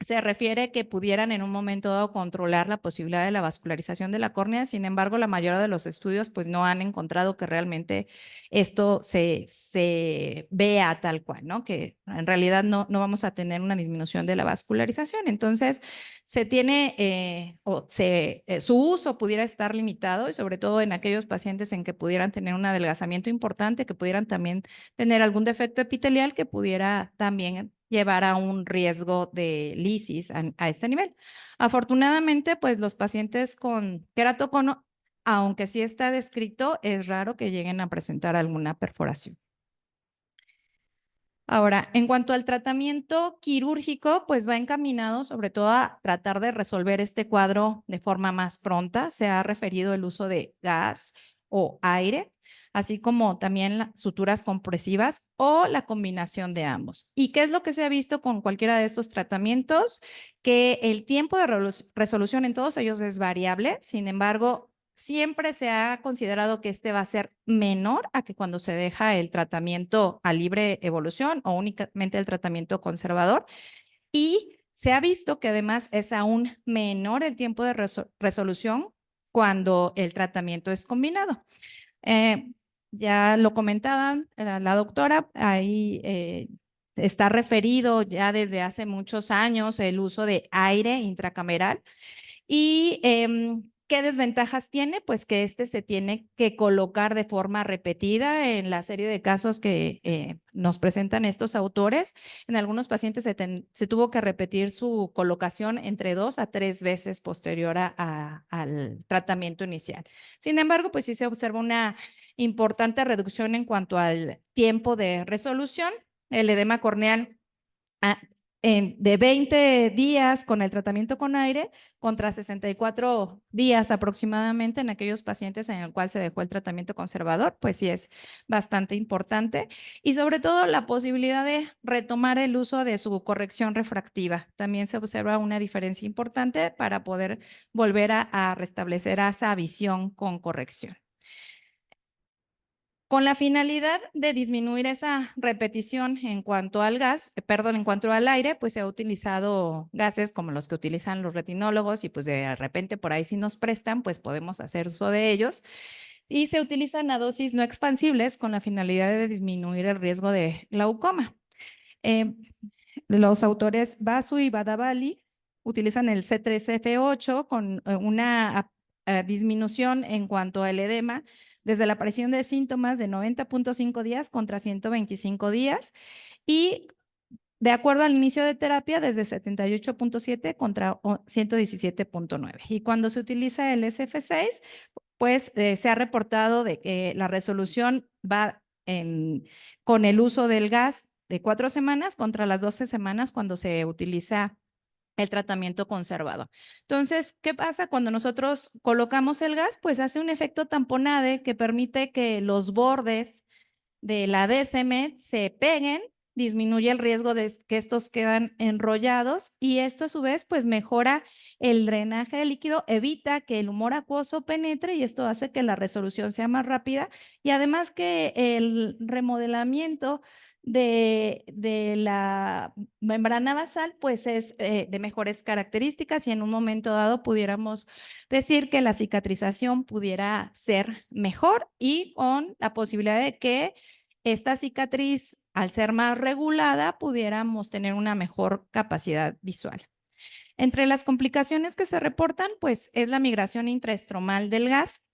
se refiere que pudieran en un momento dado controlar la posibilidad de la vascularización de la córnea. Sin embargo, la mayoría de los estudios pues no han encontrado que realmente esto se vea tal cual, ¿no? Que en realidad no vamos a tener una disminución de la vascularización. Entonces, se tiene su uso pudiera estar limitado, y sobre todo en aquellos pacientes en que pudieran tener un adelgazamiento importante, que pudieran también tener algún defecto epitelial que pudiera también llevar a un riesgo de lisis a este nivel. Afortunadamente, pues los pacientes con queratocono, aunque sí está descrito, es raro que lleguen a presentar alguna perforación. Ahora, en cuanto al tratamiento quirúrgico, pues va encaminado sobre todo a tratar de resolver este cuadro de forma más pronta. Se ha referido el uso de gas o aire, así como también las suturas compresivas o la combinación de ambos. ¿Y qué es lo que se ha visto con cualquiera de estos tratamientos? Que el tiempo de resolución en todos ellos es variable, sin embargo, siempre se ha considerado que este va a ser menor a que cuando se deja el tratamiento a libre evolución o únicamente el tratamiento conservador. Y se ha visto que además es aún menor el tiempo de resolución cuando el tratamiento es combinado. Ya lo comentaban la doctora, ahí está referido ya desde hace muchos años el uso de aire intracameral. ¿Y qué desventajas tiene? Pues que este se tiene que colocar de forma repetida en la serie de casos que nos presentan estos autores. En algunos pacientes se tuvo que repetir su colocación entre 2 a 3 veces posterior al tratamiento inicial. Sin embargo, pues sí se observa una importante reducción en cuanto al tiempo de resolución. El edema corneal de 20 días con el tratamiento con aire contra 64 días aproximadamente en aquellos pacientes en el cual se dejó el tratamiento conservador, pues sí es bastante importante. Y sobre todo la posibilidad de retomar el uso de su corrección refractiva. También se observa una diferencia importante para poder volver a restablecer esa visión con corrección. Con la finalidad de disminuir esa repetición en cuanto al en cuanto al aire, pues se ha utilizado gases como los que utilizan los retinólogos y pues de repente por ahí si nos prestan, pues podemos hacer uso de ellos. Y se utilizan a dosis no expansibles con la finalidad de disminuir el riesgo de glaucoma. Los autores Basu y Badavali utilizan el C3F8 con una disminución en cuanto al edema desde la aparición de síntomas de 90.5 días contra 125 días y de acuerdo al inicio de terapia desde 78.7 contra 117.9. Y cuando se utiliza el SF6, pues se ha reportado de que la resolución va con el uso del gas de 4 semanas contra las 12 semanas cuando se utiliza el tratamiento conservado. Entonces, ¿qué pasa cuando nosotros colocamos el gas? Pues hace un efecto tamponade que permite que los bordes de la DSM se peguen, disminuye el riesgo de que estos quedan enrollados y esto a su vez pues mejora el drenaje del líquido, evita que el humor acuoso penetre y esto hace que la resolución sea más rápida y además que el remodelamiento de la membrana basal pues es de mejores características y en un momento dado pudiéramos decir que la cicatrización pudiera ser mejor y con la posibilidad de que esta cicatriz, al ser más regulada, pudiéramos tener una mejor capacidad visual. Entre las complicaciones que se reportan, pues es la migración intraestromal del gas.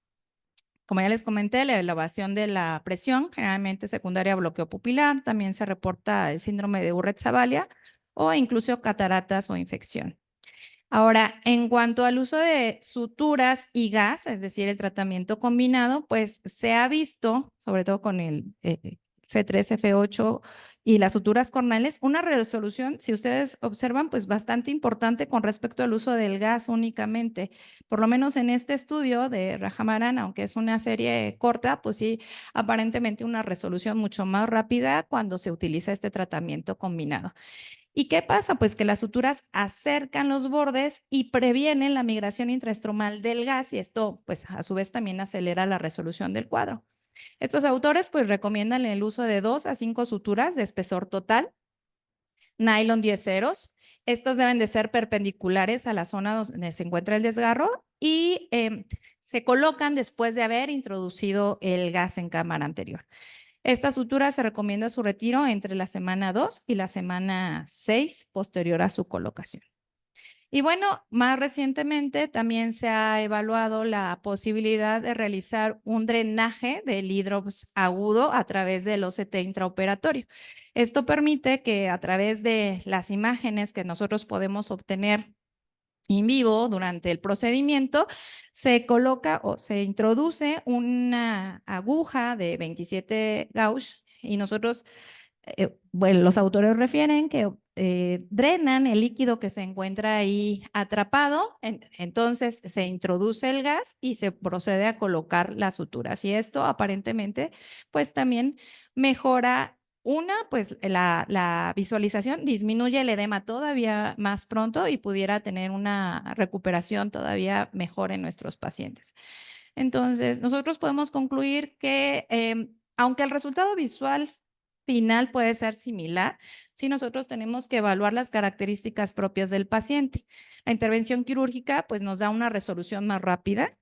Como ya les comenté, la elevación de la presión, generalmente secundaria a bloqueo pupilar, también se reporta el síndrome de Urret-Zavallia o incluso cataratas o infección. Ahora, en cuanto al uso de suturas y gas, es decir, el tratamiento combinado, pues se ha visto, sobre todo con el C3F8 y las suturas corneales, una resolución, si ustedes observan, pues bastante importante con respecto al uso del gas únicamente. Por lo menos en este estudio de Rajamaran, aunque es una serie corta, pues sí, aparentemente una resolución mucho más rápida cuando se utiliza este tratamiento combinado. ¿Y qué pasa? Pues que las suturas acercan los bordes y previenen la migración intraestromal del gas y esto, pues a su vez también acelera la resolución del cuadro. Estos autores pues recomiendan el uso de 2 a 5 suturas de espesor total, nylon 10 ceros. Estos deben de ser perpendiculares a la zona donde se encuentra el desgarro y se colocan después de haber introducido el gas en cámara anterior. Esta sutura se recomienda su retiro entre la semana 2 y la semana 6 posterior a su colocación. Y bueno, más recientemente también se ha evaluado la posibilidad de realizar un drenaje del hidrops agudo a través del OCT intraoperatorio. Esto permite que a través de las imágenes que nosotros podemos obtener en vivo durante el procedimiento, se coloca o se introduce una aguja de 27 gauge y nosotros bueno, los autores refieren que drenan el líquido que se encuentra ahí atrapado, entonces se introduce el gas y se procede a colocar las suturas. Y esto aparentemente, pues también mejora pues la visualización, disminuye el edema todavía más pronto y pudiera tener una recuperación todavía mejor en nuestros pacientes. Entonces, nosotros podemos concluir que aunque el resultado visual final puede ser similar, si nosotros tenemos que evaluar las características propias del paciente. La intervención quirúrgica pues nos da una resolución más rápida,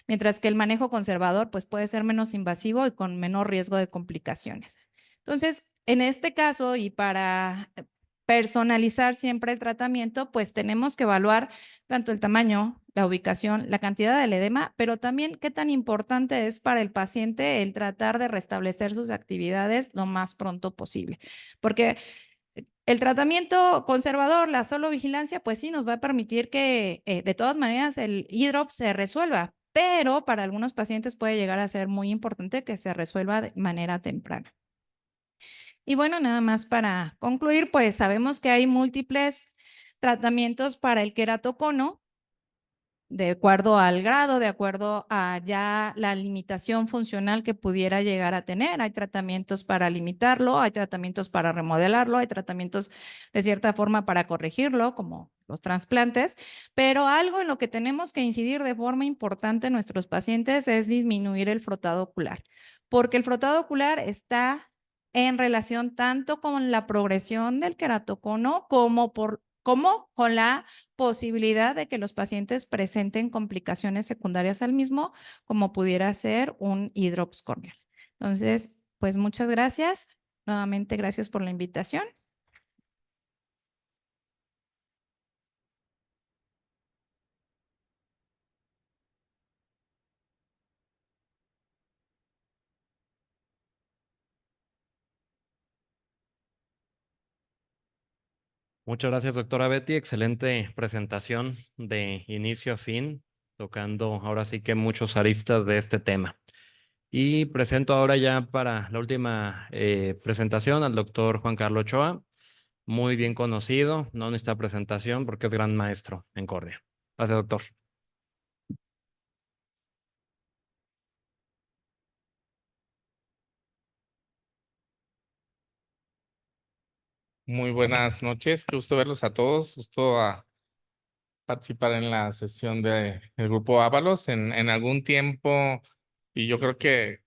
mientras que el manejo conservador pues puede ser menos invasivo y con menor riesgo de complicaciones. Entonces, en este caso y para personalizar siempre el tratamiento, pues tenemos que evaluar tanto el tamaño, la ubicación, la cantidad del edema, pero también qué tan importante es para el paciente el tratar de restablecer sus actividades lo más pronto posible. Porque el tratamiento conservador, la solo vigilancia, pues sí nos va a permitir que de todas maneras el hidrop se resuelva, pero para algunos pacientes puede llegar a ser muy importante que se resuelva de manera temprana. Y bueno, nada más para concluir, pues sabemos que hay múltiples tratamientos para el queratocono, de acuerdo al grado, de acuerdo a ya la limitación funcional que pudiera llegar a tener. Hay tratamientos para limitarlo, hay tratamientos para remodelarlo, hay tratamientos de cierta forma para corregirlo, como los trasplantes, pero algo en lo que tenemos que incidir de forma importante en nuestros pacientes es disminuir el frotado ocular, porque el frotado ocular está en relación tanto con la progresión del queratocono como con la posibilidad de que los pacientes presenten complicaciones secundarias al mismo, como pudiera ser un hidrops corneal. Entonces, pues muchas gracias. Nuevamente, gracias por la invitación. Muchas gracias, doctora Betty. Excelente presentación de inicio a fin, tocando ahora sí que muchos aristas de este tema. Y presento ahora ya para la última presentación al doctor Juan Carlos Ochoa, muy bien conocido, no en esta presentación porque es gran maestro en córnea. Gracias, doctor. Muy buenas noches, qué gusto verlos a todos, gusto a participar en la sesión del grupo Ábalos en algún tiempo, y yo creo que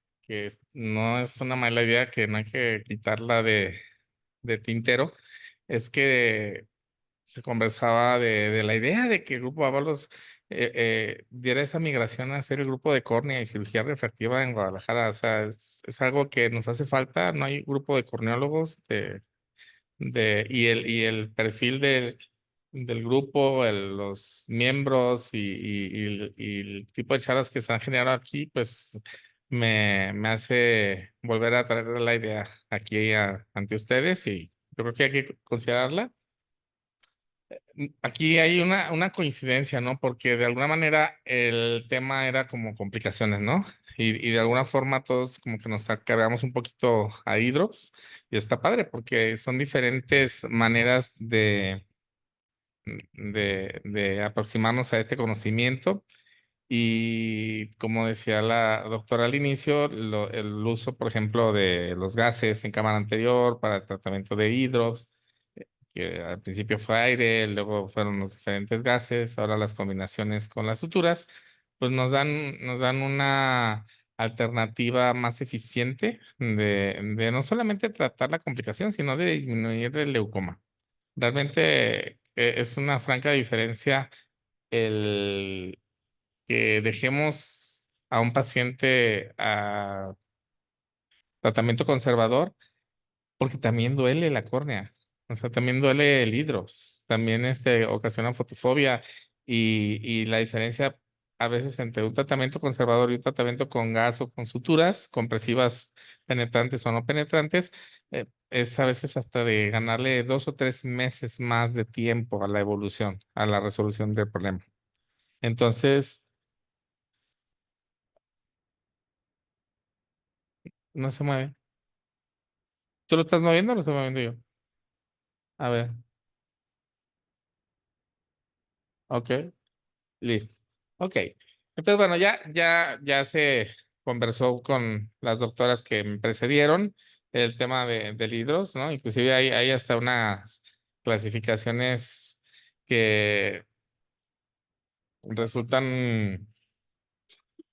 no es una mala idea, que no hay que quitarla de tintero. Es que se conversaba de la idea de que el grupo Ábalos diera esa migración a ser el grupo de córnea y cirugía refractiva en Guadalajara. O sea, es algo que nos hace falta. No hay grupo de corneólogos y el perfil del grupo, los miembros y el tipo de charlas que se han generado aquí, pues me hace volver a traer la idea aquí ante ustedes, y yo creo que hay que considerarla. Aquí hay una coincidencia, ¿no? Porque de alguna manera el tema era como complicaciones, ¿no? Y de alguna forma todos como que nos cargamos un poquito a hidrops, y está padre porque son diferentes maneras de aproximarnos a este conocimiento. Y como decía la doctora al inicio, el uso, por ejemplo, de los gases en cámara anterior para el tratamiento de hidrops, que al principio fue aire, luego fueron los diferentes gases, ahora las combinaciones con las suturas, pues nos dan una alternativa más eficiente de no solamente tratar la complicación, sino de disminuir el leucoma. Realmente es una franca diferencia el que dejemos a un paciente a tratamiento conservador, porque también duele la córnea, o sea, también duele el hidrops. también ocasiona fotofobia y la diferencia a veces entre un tratamiento conservador y un tratamiento con gas o con suturas compresivas penetrantes o no penetrantes, es a veces hasta de ganarle 2 o 3 meses más de tiempo a la evolución, a la resolución del problema. Entonces, no se mueve. ¿Tú lo estás moviendo o lo estoy moviendo yo? A ver, ok, listo. Ok. Entonces, bueno, ya se conversó con las doctoras que me precedieron el tema del hidros, ¿no? Inclusive hay hasta unas clasificaciones que resultan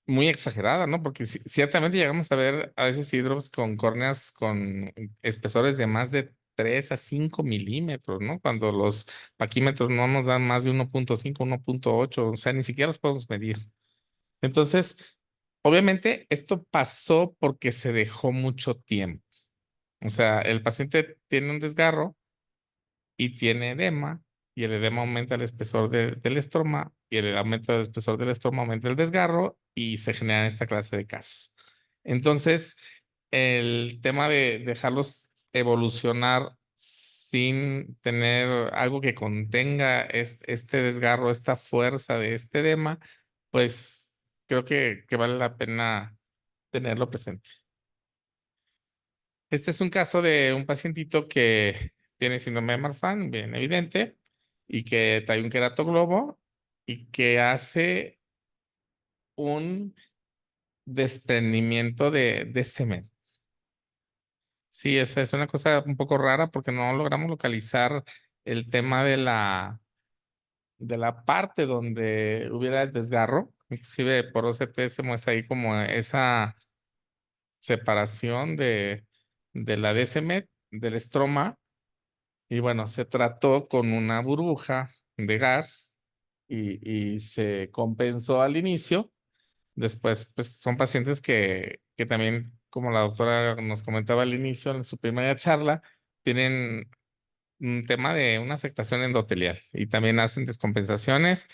muy exageradas, ¿no? Porque ciertamente llegamos a ver a veces hidros con córneas con espesores de más de 3 a 5 milímetros, ¿no? Cuando los paquímetros no nos dan más de 1.5, 1.8, o sea, ni siquiera los podemos medir. Entonces, obviamente esto pasó porque se dejó mucho tiempo. O sea, el paciente tiene un desgarro y tiene edema, y el edema aumenta el espesor del estroma, y el aumento del espesor del estroma aumenta el desgarro, y se generan esta clase de casos. Entonces, el tema de dejarlos evolucionar sin tener algo que contenga este desgarro, esta fuerza de este edema, pues creo que vale la pena tenerlo presente. Este es un caso de un pacientito que tiene síndrome de Marfan, bien evidente, y que trae un queratoglobo y que hace un desprendimiento de semen. Sí, esa es una cosa un poco rara porque no logramos localizar el tema de la parte donde hubiera el desgarro. Inclusive por OCT se muestra ahí como esa separación de la DSM, del estroma. Y bueno, se trató con una burbuja de gas y se compensó al inicio. Después, pues son pacientes que también, como la doctora nos comentaba al inicio, en su primera charla, tienen un tema de una afectación endotelial y también hacen descompensaciones.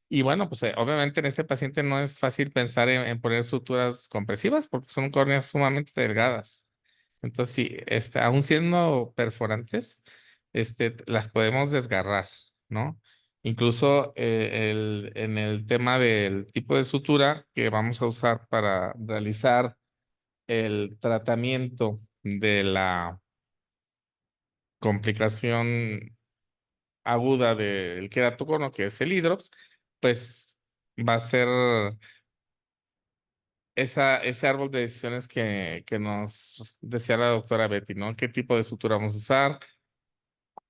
Y bueno, pues obviamente en este paciente no es fácil pensar en poner suturas compresivas porque son córneas sumamente delgadas. Entonces, sí, aún siendo perforantes, las podemos desgarrar, ¿no? Incluso en el tema del tipo de sutura que vamos a usar para realizar el tratamiento de la complicación aguda del queratocono, que es el hidrops, pues va a ser ese árbol de decisiones que nos decía la doctora Betty, ¿no? ¿Qué tipo de sutura vamos a usar?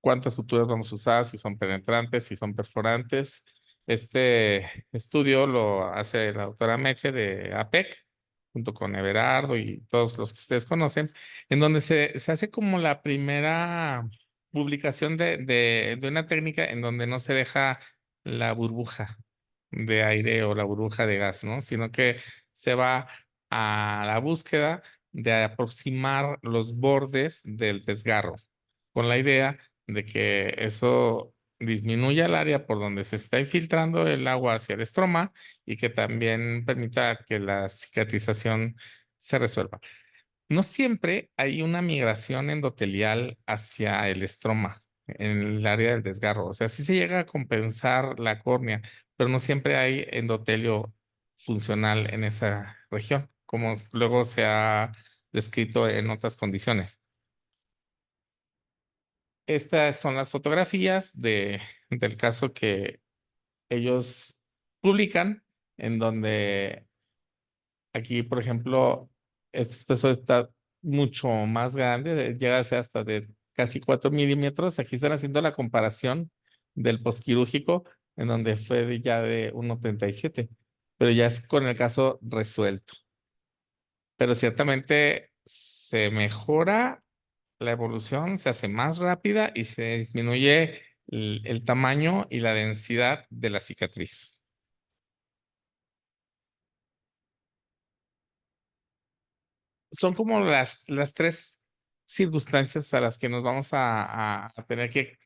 ¿Cuántas suturas vamos a usar? Si son penetrantes, si son perforantes. Este estudio lo hace la doctora Meche de APEC, junto con Everardo y todos los que ustedes conocen, en donde se hace como la primera publicación de una técnica en donde no se deja la burbuja de aire o la burbuja de gas, ¿no? Sino que se va a la búsqueda de aproximar los bordes del desgarro, con la idea de que eso disminuya el área por donde se está infiltrando el agua hacia el estroma y que también permita que la cicatrización se resuelva. No siempre hay una migración endotelial hacia el estroma en el área del desgarro. O sea, sí se llega a compensar la córnea, pero no siempre hay endotelio funcional en esa región, como luego se ha descrito en otras condiciones. Estas son las fotografías del caso que ellos publican, en donde aquí, por ejemplo, este espesor está mucho más grande, llega a ser hasta de casi 4 milímetros. Aquí están haciendo la comparación del posquirúrgico, en donde fue ya de 1,37, pero ya es con el caso resuelto. Pero ciertamente se mejora la evolución, se hace más rápida y se disminuye el tamaño y la densidad de la cicatriz. Son como las tres circunstancias a las que nos vamos a tener que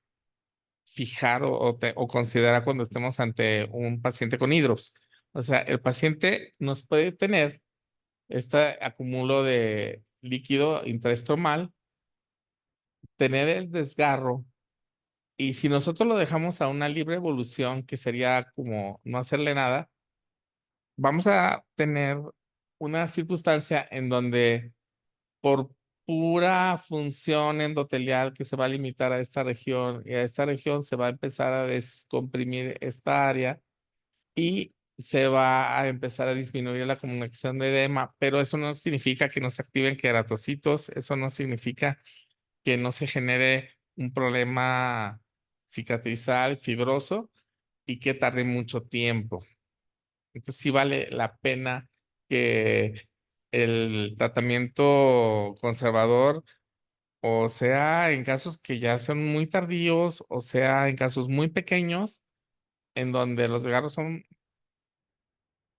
fijar o considerar cuando estemos ante un paciente con hidrops. O sea, el paciente nos puede tener este acumulo de líquido intraestromal, tener el desgarro, y si nosotros lo dejamos a una libre evolución, que sería como no hacerle nada, vamos a tener una circunstancia en donde por pura función endotelial que se va a limitar a esta región y a esta región se va a empezar a descomprimir esta área y se va a empezar a disminuir la comunicación de edema, pero eso no significa que no se activen queratocitos, eso no significa que no se genere un problema cicatrizal, fibroso y que tarde mucho tiempo. Entonces sí vale la pena que el tratamiento conservador, o sea, en casos que ya son muy tardíos, o sea, en casos muy pequeños, en donde los desgarros son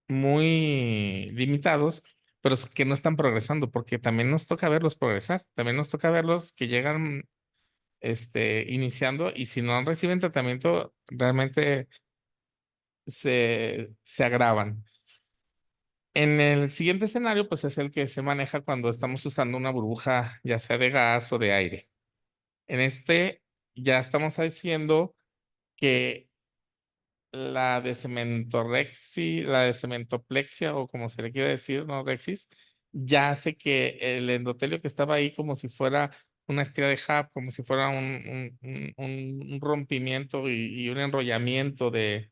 muy limitados, pero que no están progresando, porque también nos toca verlos progresar, también nos toca verlos que llegan iniciando y si no reciben tratamiento, realmente se agravan. En el siguiente escenario, pues es el que se maneja cuando estamos usando una burbuja, ya sea de gas o de aire. En este ya estamos diciendo que la descementoplexia o como se le quiere decir, no rexis, ya hace que el endotelio que estaba ahí como si fuera una estría de Hub, como si fuera un rompimiento y un enrollamiento de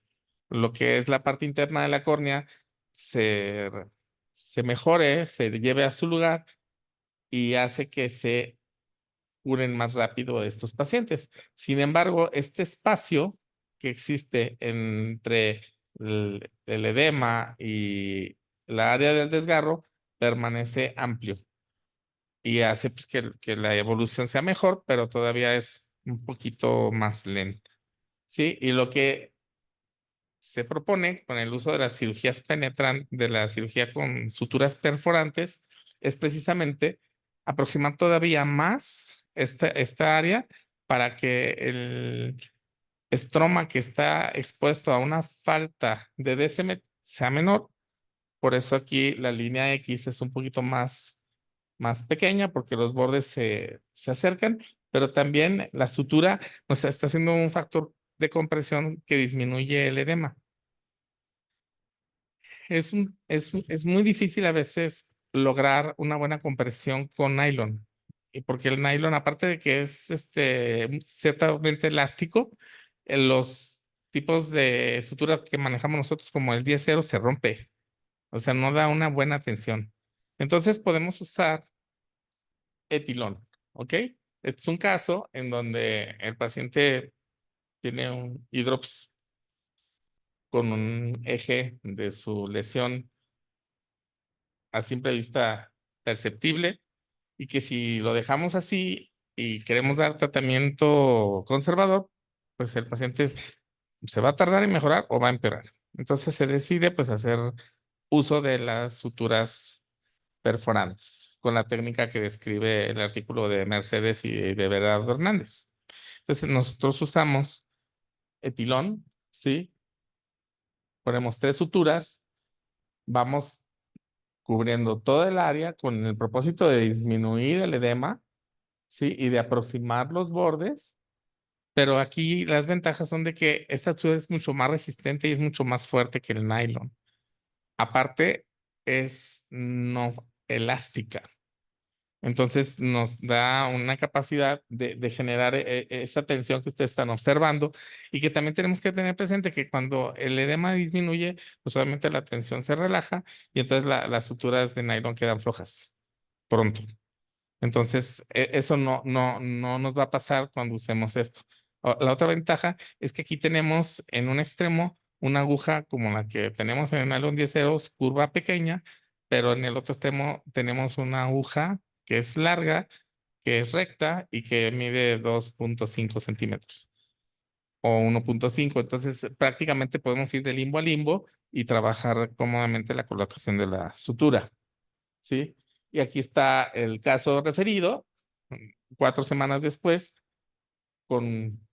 lo que es la parte interna de la córnea, se, se mejore, se lleve a su lugar y hace que se curen más rápido estos pacientes. Sin embargo, este espacio que existe entre el edema y la área del desgarro permanece amplio y hace pues, que la evolución sea mejor, pero todavía es un poquito más lenta. ¿Sí? Y lo que se propone con el uso de las cirugías penetrantes, de la cirugía con suturas perforantes, es precisamente aproximar todavía más esta área para que el estroma que está expuesto a una falta de DSM sea menor. Por eso aquí la línea X es un poquito más pequeña porque los bordes se acercan, pero también la sutura nos está haciendo un factor de compresión que disminuye el edema. Es muy difícil a veces lograr una buena compresión con nylon. Y porque el nylon, aparte de que es ciertamente elástico, los tipos de sutura que manejamos nosotros, como el 10-0, se rompe. O sea, no da una buena tensión. Entonces podemos usar etilón, ¿ok? Este es un caso en donde el paciente tiene un hidrops con un eje de su lesión a simple vista perceptible y que si lo dejamos así y queremos dar tratamiento conservador, pues el paciente se va a tardar en mejorar o va a empeorar. Entonces se decide pues hacer uso de las suturas perforantes con la técnica que describe el artículo de Mercedes y de Bernardo Hernández. Entonces nosotros usamos etilón, ¿sí? Ponemos 3 suturas, vamos cubriendo todo el área con el propósito de disminuir el edema, ¿sí? Y de aproximar los bordes, pero aquí las ventajas son de que esta sutura es mucho más resistente y es mucho más fuerte que el nylon. Aparte, es no elástica. Entonces nos da una capacidad de generar esa tensión que ustedes están observando y que también tenemos que tener presente que cuando el edema disminuye, pues obviamente la tensión se relaja y entonces las suturas de nylon quedan flojas pronto. Entonces eso no nos va a pasar cuando usemos esto. La otra ventaja es que aquí tenemos en un extremo una aguja como la que tenemos en el nylon 10-0, curva pequeña, pero en el otro extremo tenemos una aguja que es larga, que es recta y que mide 2.5 centímetros o 1.5. Entonces, prácticamente podemos ir de limbo a limbo y trabajar cómodamente la colocación de la sutura, ¿sí? Y aquí está el caso referido, 4 semanas después, con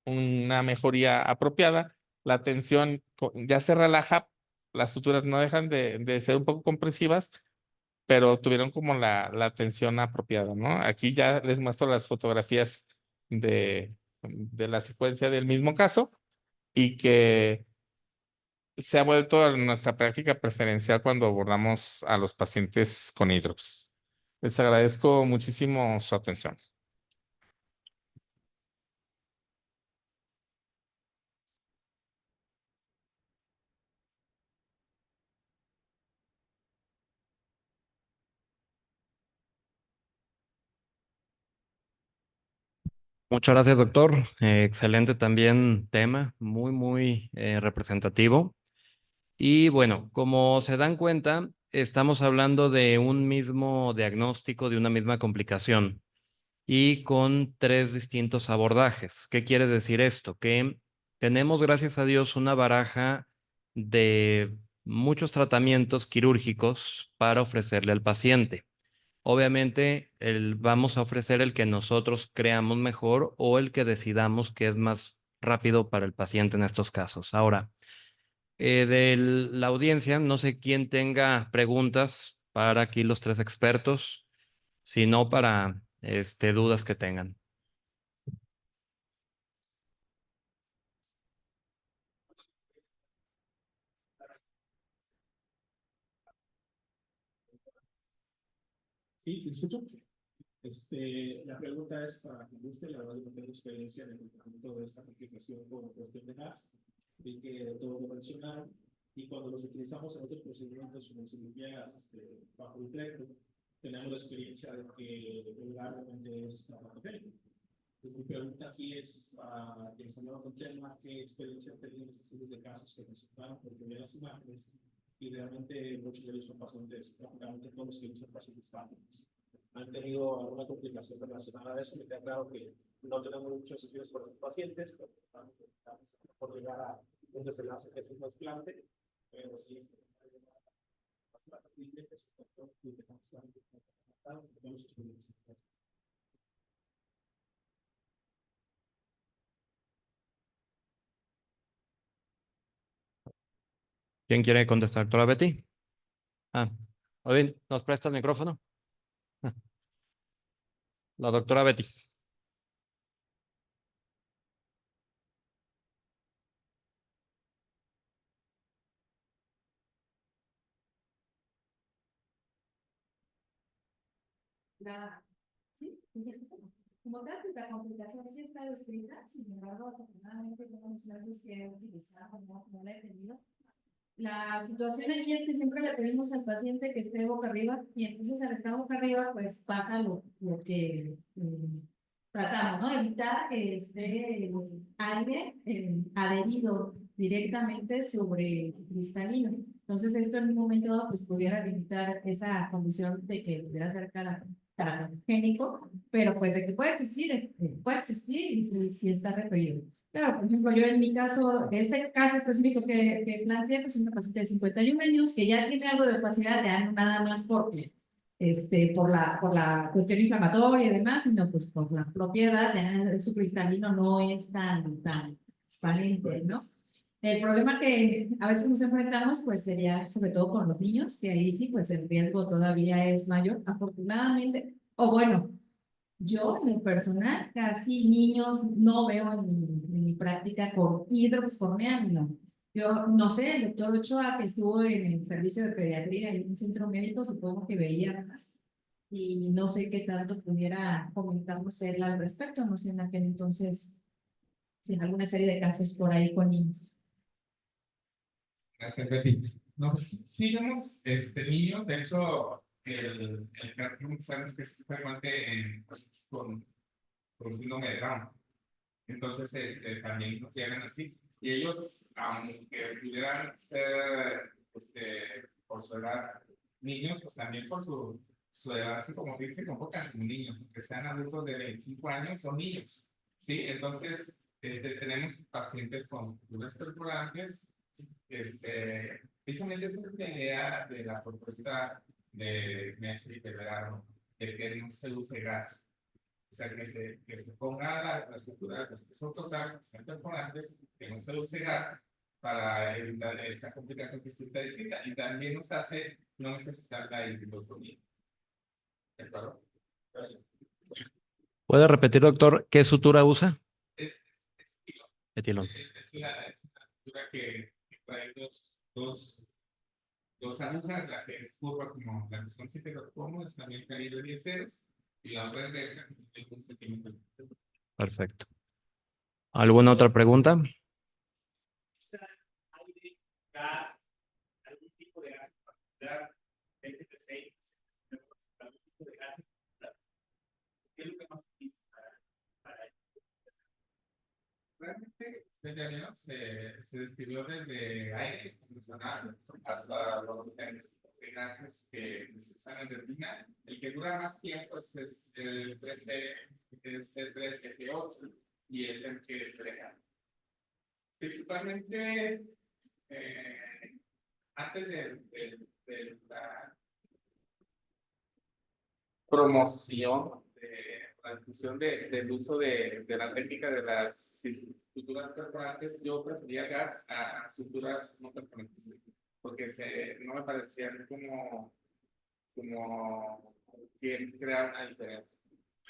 una mejoría apropiada. La tensión ya se relaja, las suturas no dejan de ser un poco compresivas, pero tuvieron como la tensión apropiada, ¿no? Aquí ya les muestro las fotografías de la secuencia del mismo caso y que se ha vuelto nuestra práctica preferencial cuando abordamos a los pacientes con hidrops. Les agradezco muchísimo su atención. Muchas gracias, doctor. Excelente también tema, muy representativo. Y bueno, como se dan cuenta, estamos hablando de un mismo diagnóstico, de una misma complicación y con tres distintos abordajes. ¿Qué quiere decir esto? Que tenemos, gracias a Dios, una baraja de muchos tratamientos quirúrgicos para ofrecerle al paciente. Obviamente, vamos a ofrecer el que nosotros creamos mejor o el que decidamos que es más rápido para el paciente en estos casos. Ahora, de la audiencia, no sé quién tenga preguntas para aquí los tres expertos, si no para dudas que tengan. Sí, sí, escucho. La pregunta es para que usted, la verdad, yo no tengo experiencia en el tratamiento de esta complicación con cuestión de gas, vi que todo lo mencionaron, y cuando los utilizamos en otros procedimientos como cirugías bajo el tracto, tenemos la experiencia de que el gas realmente es patogénico. Entonces, mi pregunta aquí es, para quien se con el tema, ¿qué experiencia han tenido en estas series de casos que presentaron? Porque veo las imágenes y realmente muchos de ellos son pacientes, prácticamente todos ellos son pacientes fáciles. ¿Han tenido alguna complicación relacionada a eso? Me queda claro que no tenemos muchos estudios por los pacientes, pero por llegar a un desenlace que es un trasplante, pero sí ¿Quién quiere contestar? ¿Doctora Betty? Ah, Odín, ¿nos presta el micrófono? La doctora Betty. Sí, como tal, la complicación sí está descrita, sin embargo, afortunadamente todos los casos que he utilizado no la he tenido. La situación aquí es que siempre le pedimos al paciente que esté boca arriba y entonces al estar boca arriba pues baja lo que tratamos, ¿no? Evitar que esté aire adherido directamente sobre el cristalino. Entonces esto en un momento dado pues pudiera limitar esa condición de que pudiera ser caratogénico, pero pues de que puede existir y si está referido. Claro, por ejemplo, yo en mi caso, este caso específico que planteé, pues una paciente de 51 años que ya tiene algo de opacidad, ya no nada más por la cuestión inflamatoria y demás, sino pues por la propiedad, ya su cristalino no es tan transparente, ¿no? El problema que a veces nos enfrentamos, pues sería sobre todo con los niños, que ahí sí, pues el riesgo todavía es mayor, afortunadamente, o bueno, yo, en lo personal, casi niños no veo en mi práctica con hidroxcornea, no. Yo no sé, el doctor Ochoa, que estuvo en el servicio de pediatría en un centro médico, supongo que veía más. Y no sé qué tanto pudiera comentarnos él al respecto, no sé en aquel entonces, si en alguna serie de casos por ahí con niños. Gracias, Betty. No, pues, sí vemos niño, de hecho, el cartílago sabemos que es frecuente en pacientes con síndrome de Down. Entonces, también nos llegan así. Y ellos, aunque pudieran ser, por su edad, niños, pues también por su edad, así como dice, comportan como niños, aunque sean adultos de 25 años, son niños. ¿Sí? Entonces, tenemos pacientes con fracturas corporales. Precisamente esa es la idea de la propuesta de Meche y Pellerano, de que no se use gas. sea, que se ponga la estructura de espesor total, que sean perforantes, que no se use gas para evitar esa complicación que se está descrita. Y también nos hace no necesitar la hipotomía. ¿De acuerdo? Gracias. ¿Puede repetir, doctor, qué sutura usa? Es etilón. Etilón. Es la estructura que trae dos agujas, la que es curva como la que son 7 es también calibre 10 ceros, y la otra es recta, de 1 centímetro. Perfecto. ¿Alguna otra pregunta? Aire, gas, algún tipo de gas particular, ST6, algún tipo de gas. ¿Qué es lo que más utiliza para Realmente, usted ya vio, se describió desde aire convencional hasta los gases que se usan en retina. El que dura más tiempo es el 13F8 y es el que se deja. Principalmente, antes de la promoción la difusión del uso de la técnica de las suturas perforantes, yo prefería gas a suturas no perforantes, porque no me parecían como que crear una diferencia.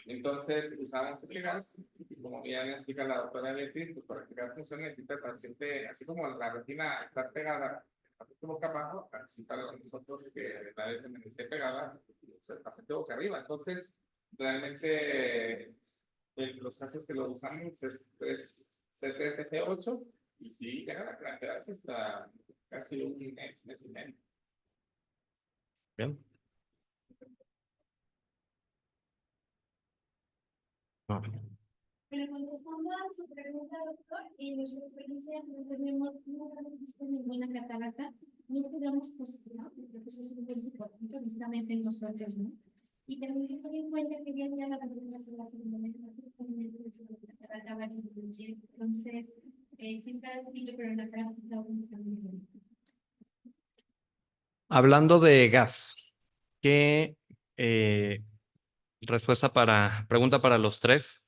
Entonces usamos este gas, y como ya me explica la doctora Beatriz, pues para que el gas funcione necesita el paciente, así como la retina está pegada, boca abajo, así para nosotros que la vez esté pegada, pues el paciente boca arriba. Entonces, realmente los casos que lo usamos es C3, CT8, y sí, llega a quedarse hasta casi un mes y medio. Bien. No. Pero contestando a su pregunta, doctor, en nuestra experiencia no tenemos ninguna catarata, no tenemos posición, porque eso es un punto importante, honestamente en nosotros, ¿no? Y también hay que tener en cuenta que día a día la pandemia se va haciendo menos con el proceso de catarata va a disminuir. Entonces, sí está descrito, pero en la práctica aún está muy bien. Hablando de gas, ¿qué pregunta para los tres?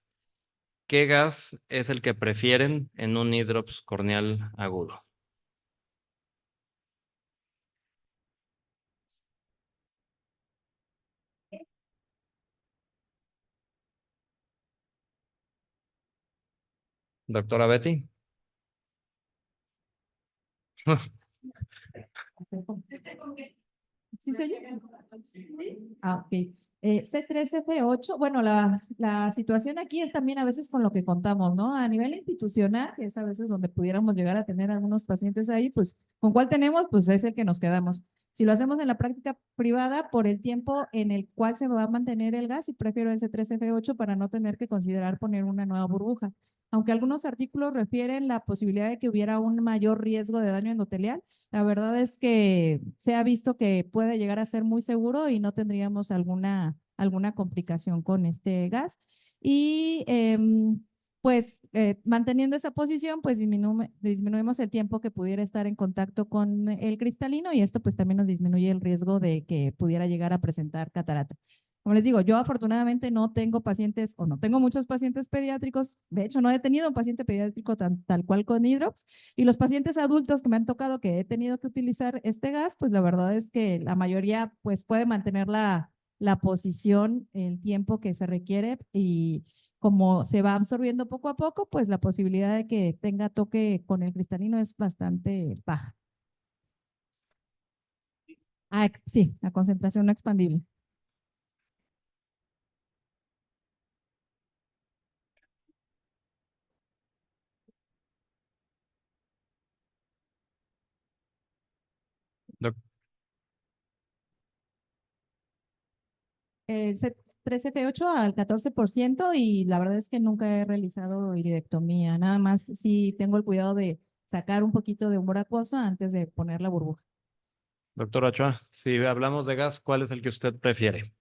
¿Qué gas es el que prefieren en un hidrops corneal agudo? Doctora Betty. ¿Sí se oye? ¿Sí? Ah, ok. C3F8, bueno, la situación aquí es también a veces con lo que contamos, ¿no? A nivel institucional, que es a veces donde pudiéramos llegar a tener algunos pacientes ahí, pues, ¿con cuál tenemos? Pues es el que nos quedamos. Si lo hacemos en la práctica privada, por el tiempo en el cual se va a mantener el gas, y prefiero el C3F8 para no tener que considerar poner una nueva burbuja. Aunque algunos artículos refieren la posibilidad de que hubiera un mayor riesgo de daño endotelial, la verdad es que se ha visto que puede llegar a ser muy seguro y no tendríamos alguna complicación con este gas. Y pues manteniendo esa posición, pues disminuimos el tiempo que pudiera estar en contacto con el cristalino, y esto pues también nos disminuye el riesgo de que pudiera llegar a presentar catarata. Como les digo, yo afortunadamente no tengo pacientes o no tengo muchos pacientes pediátricos. De hecho, no he tenido un paciente pediátrico tal cual con hidrops. Y los pacientes adultos que me han tocado que he tenido que utilizar este gas, pues la verdad es que la mayoría pues puede mantener la posición el tiempo que se requiere, y como se va absorbiendo poco a poco, pues la posibilidad de que tenga toque con el cristalino es bastante baja. Ah, sí, la concentración no expandible. El C3F8 al 14%, y la verdad es que nunca he realizado iridectomía, nada más sí tengo el cuidado de sacar un poquito de humor acuoso antes de poner la burbuja. Doctor Ochoa, si hablamos de gas, ¿cuál es el que usted prefiere?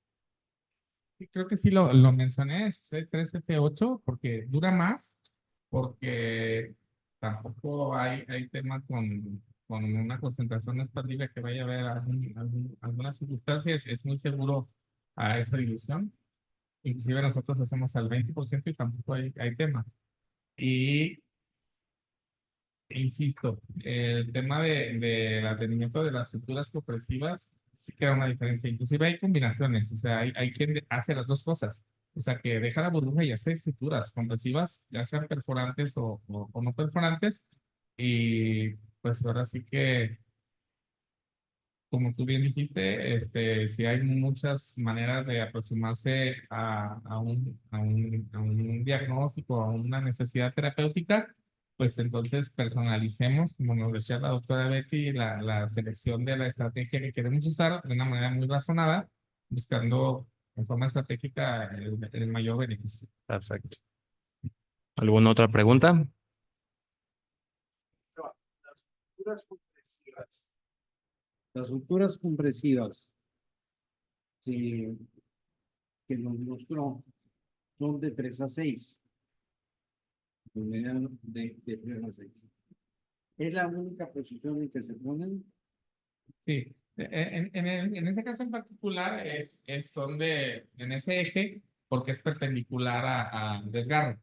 Sí, creo que sí lo mencioné, es C3F8, porque dura más, porque tampoco hay tema con una concentración expandible que vaya a haber algunas circunstancias, es muy seguro a esa dilución. Inclusive nosotros hacemos al 20% y tampoco hay tema. Y insisto, el tema del atendimiento de las suturas compresivas sí que era una diferencia. Inclusive hay combinaciones, o sea, hay quien hace las dos cosas. O sea, que deja la burbuja y hace suturas compresivas, ya sean perforantes o no perforantes. Y pues ahora sí que, como tú bien dijiste, sí hay muchas maneras de aproximarse a un diagnóstico, a una necesidad terapéutica, pues entonces personalicemos, como nos decía la doctora Betty, la selección de la estrategia que queremos usar de una manera muy razonada, buscando en forma estratégica el mayor beneficio. Perfecto. ¿Alguna otra pregunta? Las rupturas compresivas que, que nos mostró son de 3 a 6. De 3 a 6. ¿Es la única posición en que se ponen? Sí, en ese caso en particular son en ese eje porque es perpendicular al desgarro.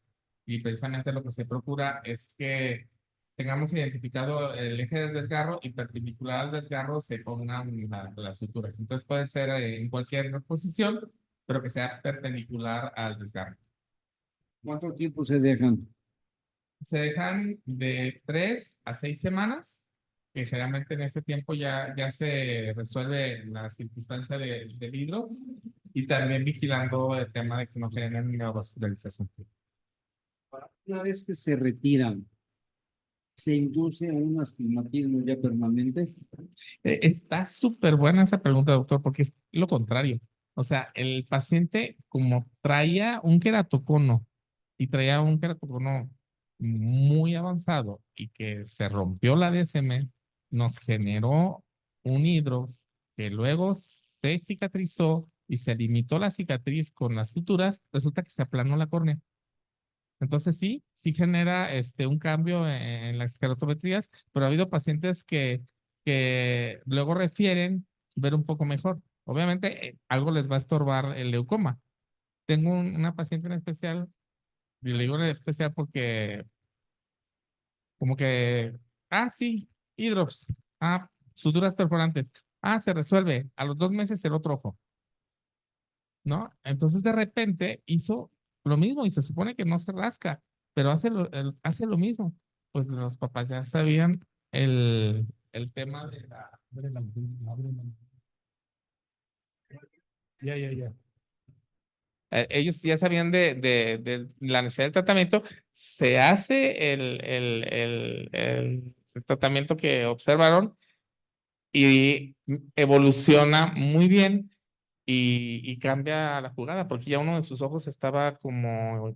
Y precisamente lo que se procura es que tengamos identificado el eje del desgarro y perpendicular al desgarro se pongan las suturas. Entonces puede ser en cualquier posición, pero que sea perpendicular al desgarro. ¿Cuánto tiempo se dejan? Se dejan de 3 a 6 semanas, que generalmente en ese tiempo ya se resuelve la circunstancia del hidrox y también vigilando el tema de que no generen neovascularización. Una vez que se retiran, ¿se induce a un astigmatismo ya permanente? Está súper buena esa pregunta, doctor, porque es lo contrario. O sea, el paciente como traía un queratocono y traía un queratocono muy avanzado y que se rompió la DSM, nos generó un hidrox que luego se cicatrizó y se limitó la cicatriz con las suturas, resulta que se aplanó la córnea. Entonces sí genera un cambio en las queratometrías, pero ha habido pacientes que luego refieren ver un poco mejor. Obviamente algo les va a estorbar el leucoma. Tengo una paciente en especial, y le digo en especial porque como que, sí, hidrox, suturas perforantes, se resuelve, a los 2 meses el otro ojo, ¿no? Entonces de repente hizo lo mismo y se supone que no se rasca, pero hace lo mismo. Pues los papás ya sabían el tema de la... Ya. Ellos ya sabían de la necesidad del tratamiento, se hace el tratamiento que observaron y evoluciona muy bien y cambia la jugada, porque ya uno de sus ojos estaba como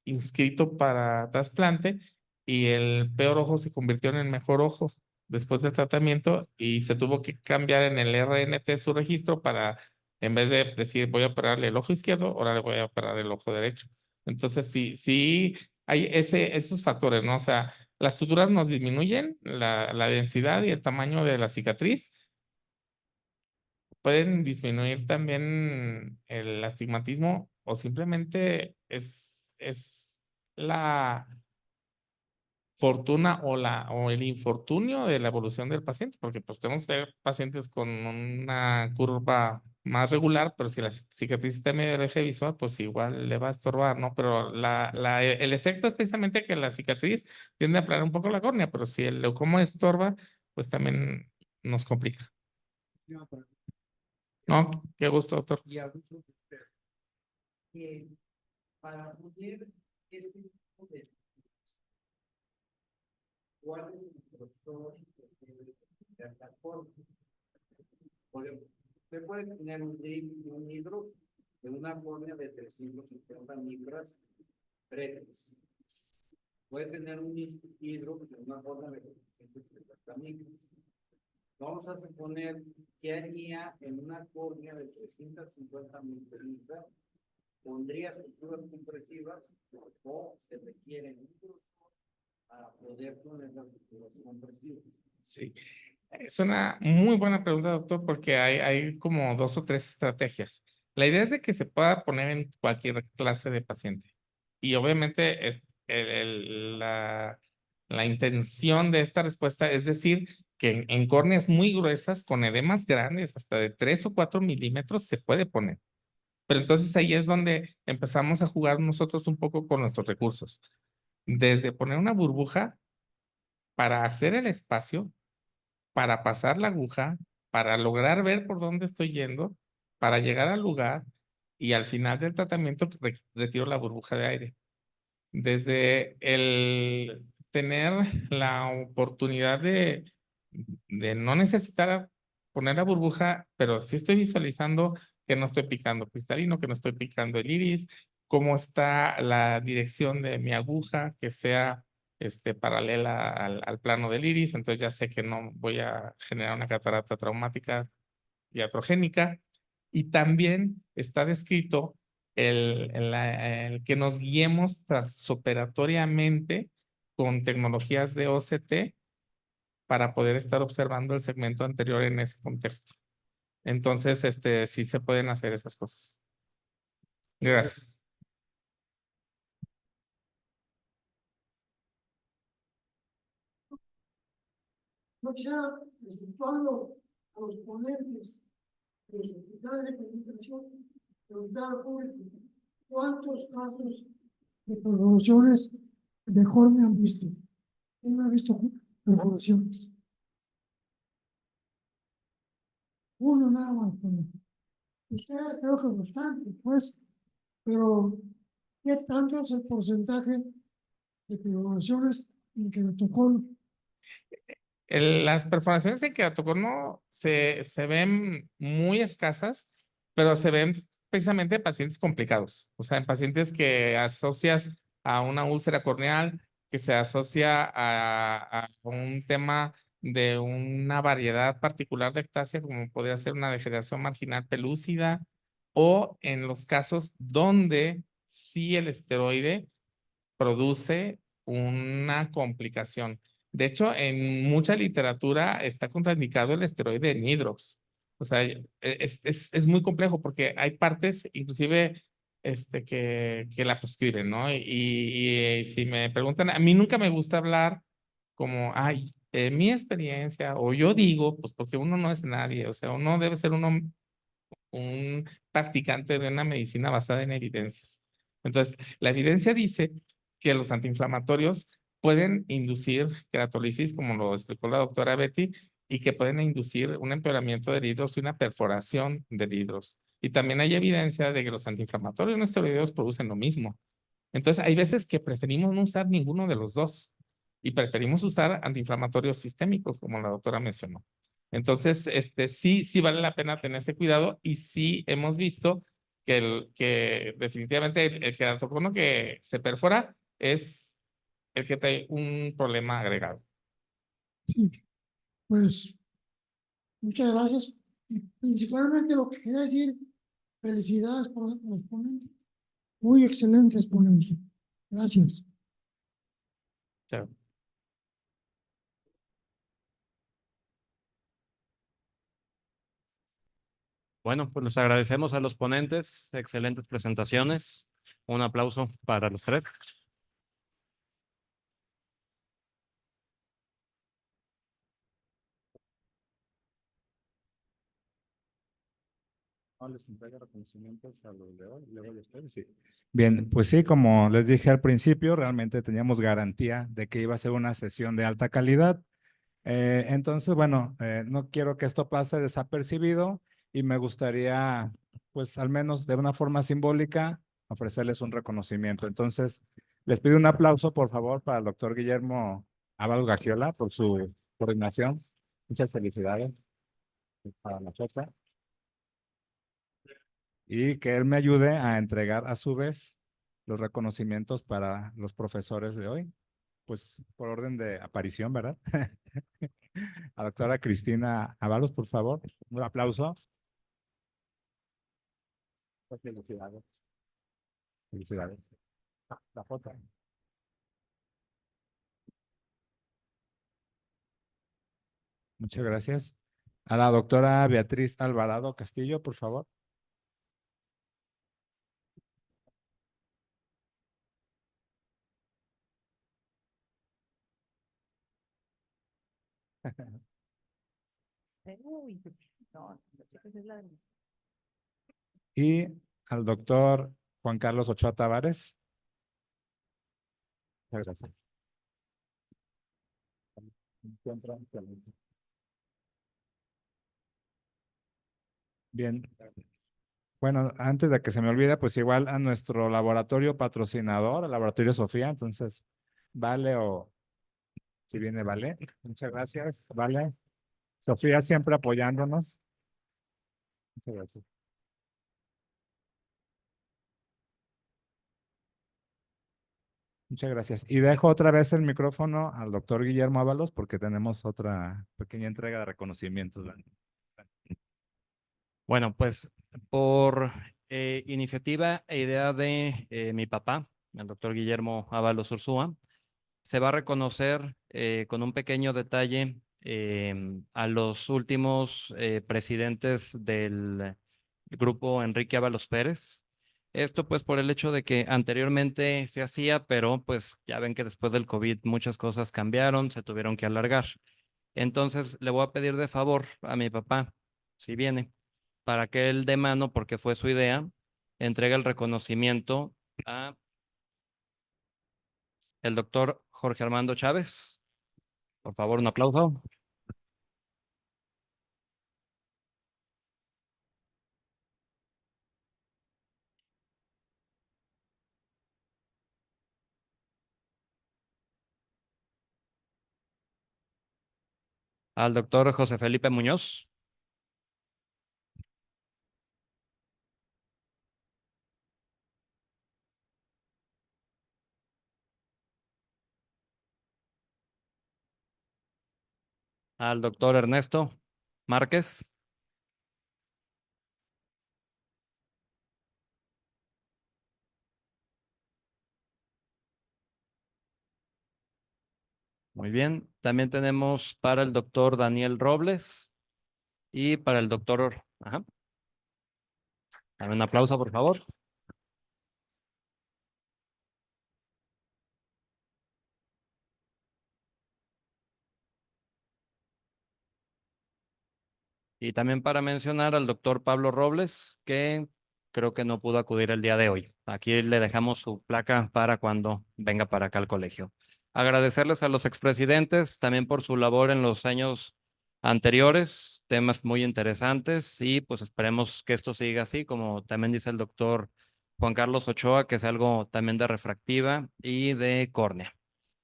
inscrito para trasplante y el peor ojo se convirtió en el mejor ojo después del tratamiento y se tuvo que cambiar en el RNT su registro para, en vez de decir voy a operarle el ojo izquierdo, ahora le voy a operar el ojo derecho. Entonces sí hay esos factores, ¿no? O sea, las suturas nos disminuyen la densidad y el tamaño de la cicatriz. Pueden disminuir también el astigmatismo o simplemente es la fortuna o el infortunio de la evolución del paciente, porque pues tenemos que tener pacientes con una curva más regular, pero si la cicatriz está medio del eje visual, pues igual le va a estorbar, ¿no? Pero el efecto es precisamente que la cicatriz tiende a aplanar un poco la córnea, pero si el leucoma estorba, pues también nos complica. No, qué gusto, doctor. Y abuso de usted. Que para poder este tipo de... ¿Cuál es el profesor de la forma? Por ejemplo, usted puede tener un hidro de una córnea de 350 micras breves. Puede tener un hidro de una córnea de 350 micras. Vamos a suponer que haría en una córnea de 350 micras, pondría suturas compresivas o se requieren para poder poner las suturas compresivas. Sí, es una muy buena pregunta, doctor, porque hay como 2 o 3 estrategias. La idea es de que se pueda poner en cualquier clase de paciente. Y obviamente es la intención de esta respuesta es decir que en córneas muy gruesas, con edemas grandes, hasta de 3 o 4 milímetros, se puede poner. Pero entonces ahí es donde empezamos a jugar nosotros un poco con nuestros recursos. Desde poner una burbuja para hacer el espacio, para pasar la aguja, para lograr ver por dónde estoy yendo, para llegar al lugar y al final del tratamiento retiro la burbuja de aire. Desde el tener la oportunidad de no necesitar poner la burbuja, pero sí estoy visualizando que no estoy picando cristalino, que no estoy picando el iris, cómo está la dirección de mi aguja, que sea paralela al plano del iris, entonces ya sé que no voy a generar una catarata traumática iatrogénica. Y también está descrito el que nos guiemos transoperatoriamente con tecnologías de OCT para poder estar observando el segmento anterior en ese contexto. Entonces, sí se pueden hacer esas cosas. Gracias. No quisiera, exceptuando a los ponentes de los hospitales de comunicación, preguntar al público, ¿cuántos casos de perforaciones de córnea han visto? ¿Quién ha visto perforaciones? Uno nada más. Ustedes creo que bastante, pues, pero ¿qué tanto es el porcentaje de perforaciones en queratocono? Las perforaciones de queratocono se ven muy escasas, pero se ven precisamente en pacientes complicados. O sea, en pacientes que asocias a una úlcera corneal, que se asocia a un tema de una variedad particular de ectasia, como podría ser una degeneración marginal pelúcida, o en los casos donde sí el esteroide produce una complicación. De hecho, en mucha literatura está contraindicado el esteroide Nidrox. O sea, es muy complejo porque hay partes, inclusive, que la prescriben, ¿no? Y si me preguntan, a mí nunca me gusta hablar como, ay, mi experiencia, o yo digo, pues porque uno no es nadie, o sea, uno debe ser un practicante de una medicina basada en evidencias. Entonces, la evidencia dice que los antiinflamatorios pueden inducir queratólisis, como lo explicó la doctora Betty, y que pueden inducir un empeoramiento del hidros y una perforación del hidros. Y también hay evidencia de que los antiinflamatorios no esteroideos producen lo mismo. Entonces, hay veces que preferimos no usar ninguno de los dos y preferimos usar antiinflamatorios sistémicos, como la doctora mencionó. Entonces, sí vale la pena tener ese cuidado y sí hemos visto que definitivamente el queratocono que se perfora es el que trae un problema agregado. Sí, pues muchas gracias. Y principalmente lo que quería decir, felicidades por los ponentes. Muy excelentes ponentes. Gracias. Chao. Bueno, pues les agradecemos a los ponentes, excelentes presentaciones. Un aplauso para los tres. ¿Les entrega reconocimientos a los de hoy? ¿Luego de ustedes? Sí. Bien, pues sí, como les dije al principio, realmente teníamos garantía de que iba a ser una sesión de alta calidad. Entonces, bueno, no quiero que esto pase desapercibido y me gustaría, pues al menos de una forma simbólica, ofrecerles un reconocimiento. Entonces, les pido un aplauso, por favor, para el doctor Guillermo Ábalos Gagiola por su coordinación. Muchas felicidades para la fecha. Y que él me ayude a entregar a su vez los reconocimientos para los profesores de hoy. Pues por orden de aparición, ¿verdad? A la doctora Cristina Ábalos, por favor, un aplauso. Felicidades. Felicidades. La foto. Muchas gracias. A la doctora Beatriz Alvarado Castillo, por favor. Uy, no, es la de- Y al doctor Juan Carlos Ochoa Tavares. Muchas gracias. Bien. Bueno, antes de que se me olvide, pues igual a nuestro laboratorio patrocinador, el Laboratorio Sofía, entonces, Vale o si viene Vale. Muchas gracias, Vale. Sofía siempre apoyándonos. Muchas gracias. Muchas gracias. Y dejo otra vez el micrófono al doctor Guillermo Ábalos porque tenemos otra pequeña entrega de reconocimientos. ¿Verdad? Bueno, pues por iniciativa e idea de mi papá, el doctor Guillermo Ábalos Ursúa, se va a reconocer con un pequeño detalle a los últimos presidentes del grupo Enrique Ábalos Pérez. Esto pues por el hecho de que anteriormente se hacía, pero pues ya ven que después del COVID muchas cosas cambiaron, se tuvieron que alargar. Entonces le voy a pedir de favor a mi papá, si viene, para que él de mano, porque fue su idea, entregue el reconocimiento a el doctor Jorge Armando Chávez. Por favor, un aplauso. Al doctor José Felipe Muñoz. Al doctor Ernesto Márquez. Muy bien. También tenemos para el doctor Daniel Robles y para el doctor... Ajá. Dame un aplauso, por favor. Y también para mencionar al doctor Pablo Robles, que creo que no pudo acudir el día de hoy. Aquí le dejamos su placa para cuando venga para acá al colegio. Agradecerles a los expresidentes también por su labor en los años anteriores, temas muy interesantes y pues esperemos que esto siga así, como también dice el doctor Juan Carlos Ochoa, que es algo también de refractiva y de córnea.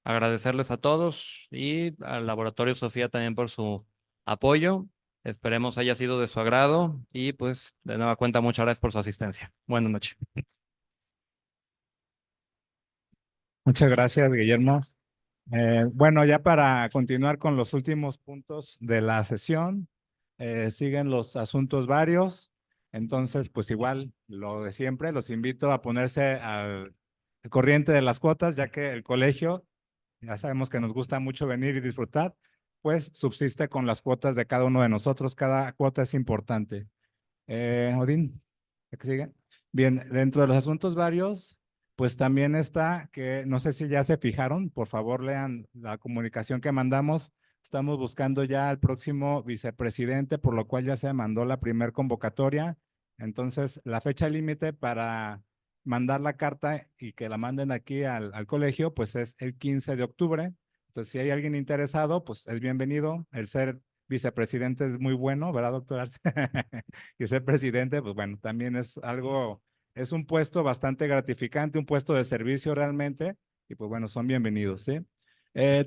Agradecerles a todos y al Laboratorio Sofía también por su apoyo. Esperemos haya sido de su agrado y pues de nueva cuenta muchas gracias por su asistencia. Buenas noches. Muchas gracias, Guillermo. Bueno, ya para continuar con los últimos puntos de la sesión, siguen los asuntos varios. Entonces, pues igual, lo de siempre, los invito a ponerse al corriente de las cuotas, ya que el colegio, ya sabemos que nos gusta mucho venir y disfrutar, pues subsiste con las cuotas de cada uno de nosotros. Cada cuota es importante. Odín, ¿la que sigue? Bien, dentro de los asuntos varios, pues también está que no sé si ya se fijaron, por favor lean la comunicación que mandamos. Estamos buscando ya al próximo vicepresidente, por lo cual ya se mandó la primer convocatoria. Entonces, la fecha límite para mandar la carta y que la manden aquí al colegio, pues es el 15 de octubre. Entonces, si hay alguien interesado, pues es bienvenido. El ser vicepresidente es muy bueno, ¿verdad, doctor Arce? Y ser presidente, pues bueno, también es algo, es un puesto bastante gratificante, un puesto de servicio realmente, y pues bueno, son bienvenidos, ¿sí?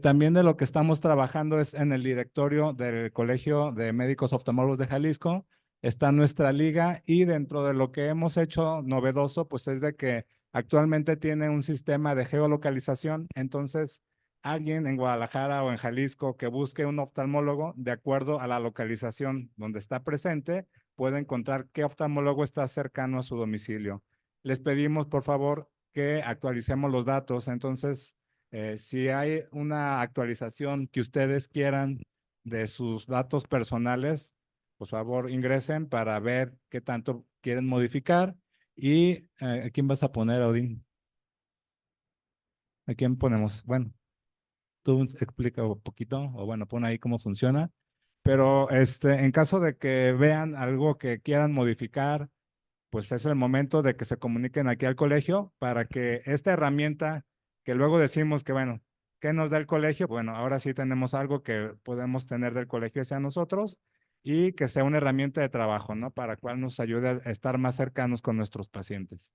También de lo que estamos trabajando es en el directorio del Colegio de Médicos Oftalmólogos de Jalisco, está nuestra liga y dentro de lo que hemos hecho novedoso, pues es de que actualmente tiene un sistema de geolocalización, entonces alguien en Guadalajara o en Jalisco que busque un oftalmólogo de acuerdo a la localización donde está presente, puede encontrar qué oftalmólogo está cercano a su domicilio. Les pedimos, por favor, que actualicemos los datos. Entonces, si hay una actualización que ustedes quieran de sus datos personales, por favor, ingresen para ver qué tanto quieren modificar. ¿Y a quién vas a poner, Odín? ¿A quién ponemos? Bueno. tú explica un poquito, o bueno, pon ahí cómo funciona. Pero en caso de que vean algo que quieran modificar, pues es el momento de que se comuniquen aquí al colegio para que esta herramienta que luego decimos que, bueno, ¿qué nos da el colegio? Bueno, ahora sí tenemos algo que podemos tener del colegio hacia nosotros y que sea una herramienta de trabajo, ¿no? Para cual nos ayude a estar más cercanos con nuestros pacientes.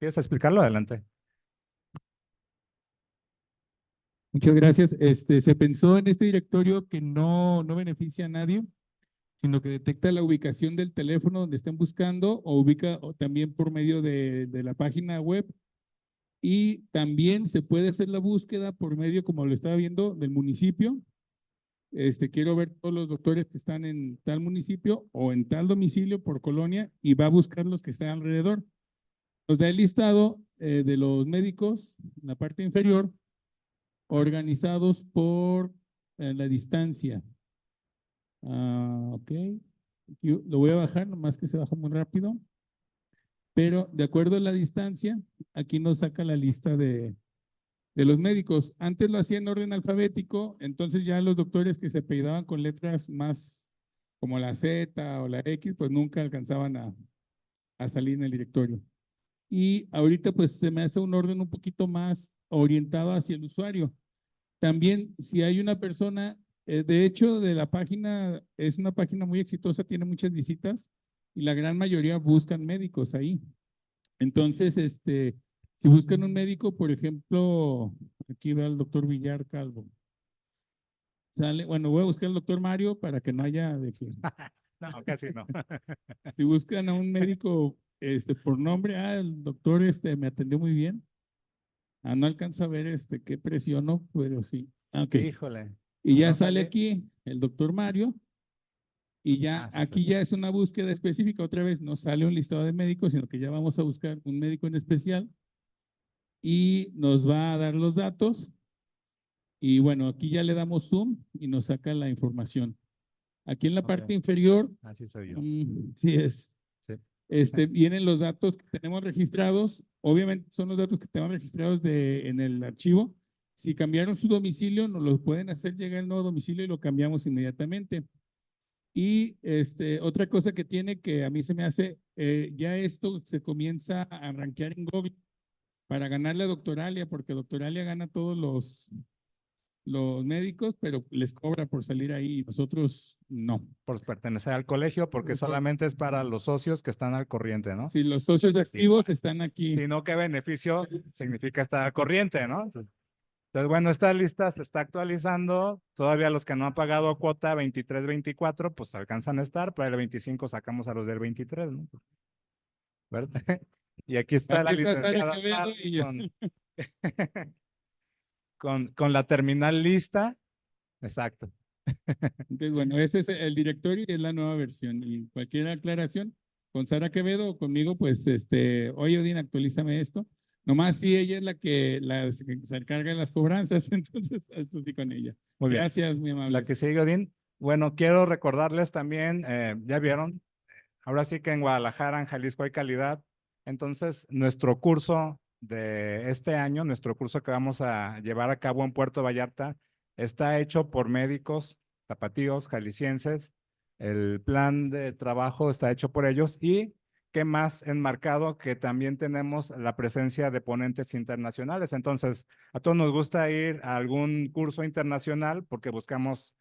¿Quieres explicarlo? Adelante. Muchas gracias. Se pensó en este directorio que no beneficia a nadie, sino que detecta la ubicación del teléfono donde estén buscando o ubica también por medio de la página web. Y también se puede hacer la búsqueda por medio, como lo estaba viendo, del municipio. Quiero ver todos los doctores que están en tal municipio o en tal domicilio por colonia y va a buscar los que están alrededor. Nos da el listado de los médicos en la parte inferior, organizados por la distancia. Ok. Yo lo voy a bajar, nomás que se baja muy rápido. Pero de acuerdo a la distancia, aquí nos saca la lista de los médicos. Antes lo hacía en orden alfabético, entonces ya los doctores que se apellidaban con letras más como la Z o la X, pues nunca alcanzaban a salir en el directorio. Y ahorita pues se me hace un orden un poquito más orientado hacia el usuario. También si hay una persona, de hecho de la página, es una página muy exitosa, tiene muchas visitas y la gran mayoría buscan médicos ahí. Entonces, si buscan un médico, por ejemplo, aquí va el doctor Villar Calvo. Sale, bueno, voy a buscar al doctor Mario para que no haya de que. No, casi no. Si buscan a un médico por nombre, el doctor me atendió muy bien. No alcanzo a ver qué presionó, pero sí. Okay. Híjole. Y ya ¿No sale sale? aquí el doctor Mario. Y ya Sí aquí sale. ya es una búsqueda específica. Otra vez no sale un listado de médicos, sino que ya vamos a buscar un médico en especial. Y nos va a dar los datos. Y bueno, aquí ya le damos zoom y nos saca la información. Aquí en la parte inferior, Así soy yo. sí es. Sí. Vienen los datos que tenemos registrados. Obviamente son los datos que tenemos registrados en el archivo. Si cambiaron su domicilio, nos lo pueden hacer llegar al nuevo domicilio y lo cambiamos inmediatamente. Y otra cosa que tiene que a mí se me hace, ya esto se comienza a rankear en Google para ganarle a Doctoralia, porque Doctoralia gana todos los médicos, pero les cobra por salir ahí y nosotros no. Por pertenecer al colegio, porque solamente es para los socios que están al corriente, ¿no? Si los socios activos están aquí. Si no, ¿qué beneficio significa estar al corriente, no? Entonces, bueno, esta lista se está actualizando. Todavía los que no han pagado cuota 23-24, pues alcanzan a estar, pero el 25 sacamos a los del 23, ¿no? ¿Verdad? Y aquí está la licenciada con la terminal lista. Exacto. Entonces, bueno, ese es el directorio y es la nueva versión. Y cualquier aclaración con Sara Quevedo o conmigo, pues, oye, Odín, actualízame esto. Nomás si ella es la que se encarga de las cobranzas, entonces esto sí con ella. Muy bien. Gracias, mi amable. La que sigue, Odín. Bueno, quiero recordarles también, ya vieron, ahora sí que en Guadalajara, en Jalisco hay calidad. Entonces, nuestro curso de este año, nuestro curso que vamos a llevar a cabo en Puerto Vallarta, está hecho por médicos tapatíos, jaliscienses. El plan de trabajo está hecho por ellos y qué más enmarcado que también tenemos la presencia de ponentes internacionales. Entonces, a todos nos gusta ir a algún curso internacional porque buscamos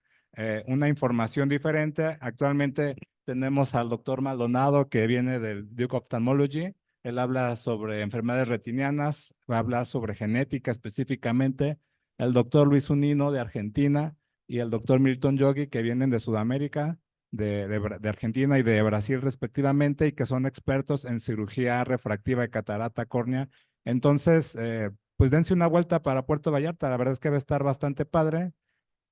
una información diferente. Actualmente tenemos al doctor Maldonado que viene del Duke Ophthalmology. Él habla sobre enfermedades retinianas, habla sobre genética específicamente. El doctor Luis Unino de Argentina y el doctor Milton Yogi que vienen de Sudamérica, de Argentina y de Brasil respectivamente y que son expertos en cirugía refractiva de catarata córnea. Entonces, pues dense una vuelta para Puerto Vallarta. La verdad es que va a estar bastante padre.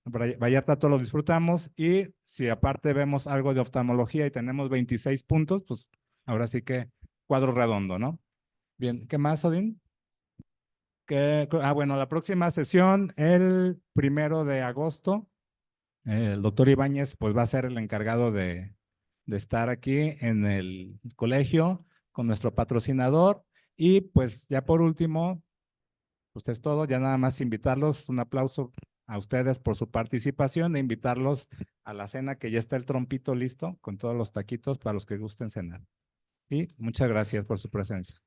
Vallarta todos lo disfrutamos y si aparte vemos algo de oftalmología y tenemos 26 puntos, pues ahora sí que cuadro redondo, ¿no? Bien, ¿qué más, Odín? Bueno, la próxima sesión, el 1 de agosto, el doctor Ibáñez pues va a ser el encargado de estar aquí en el colegio con nuestro patrocinador Y pues ya por último, pues es todo, ya nada más invitarlos, un aplauso a ustedes por su participación e invitarlos a la cena, que ya está el trompito listo con todos los taquitos para los que gusten cenar. Y muchas gracias por su presencia.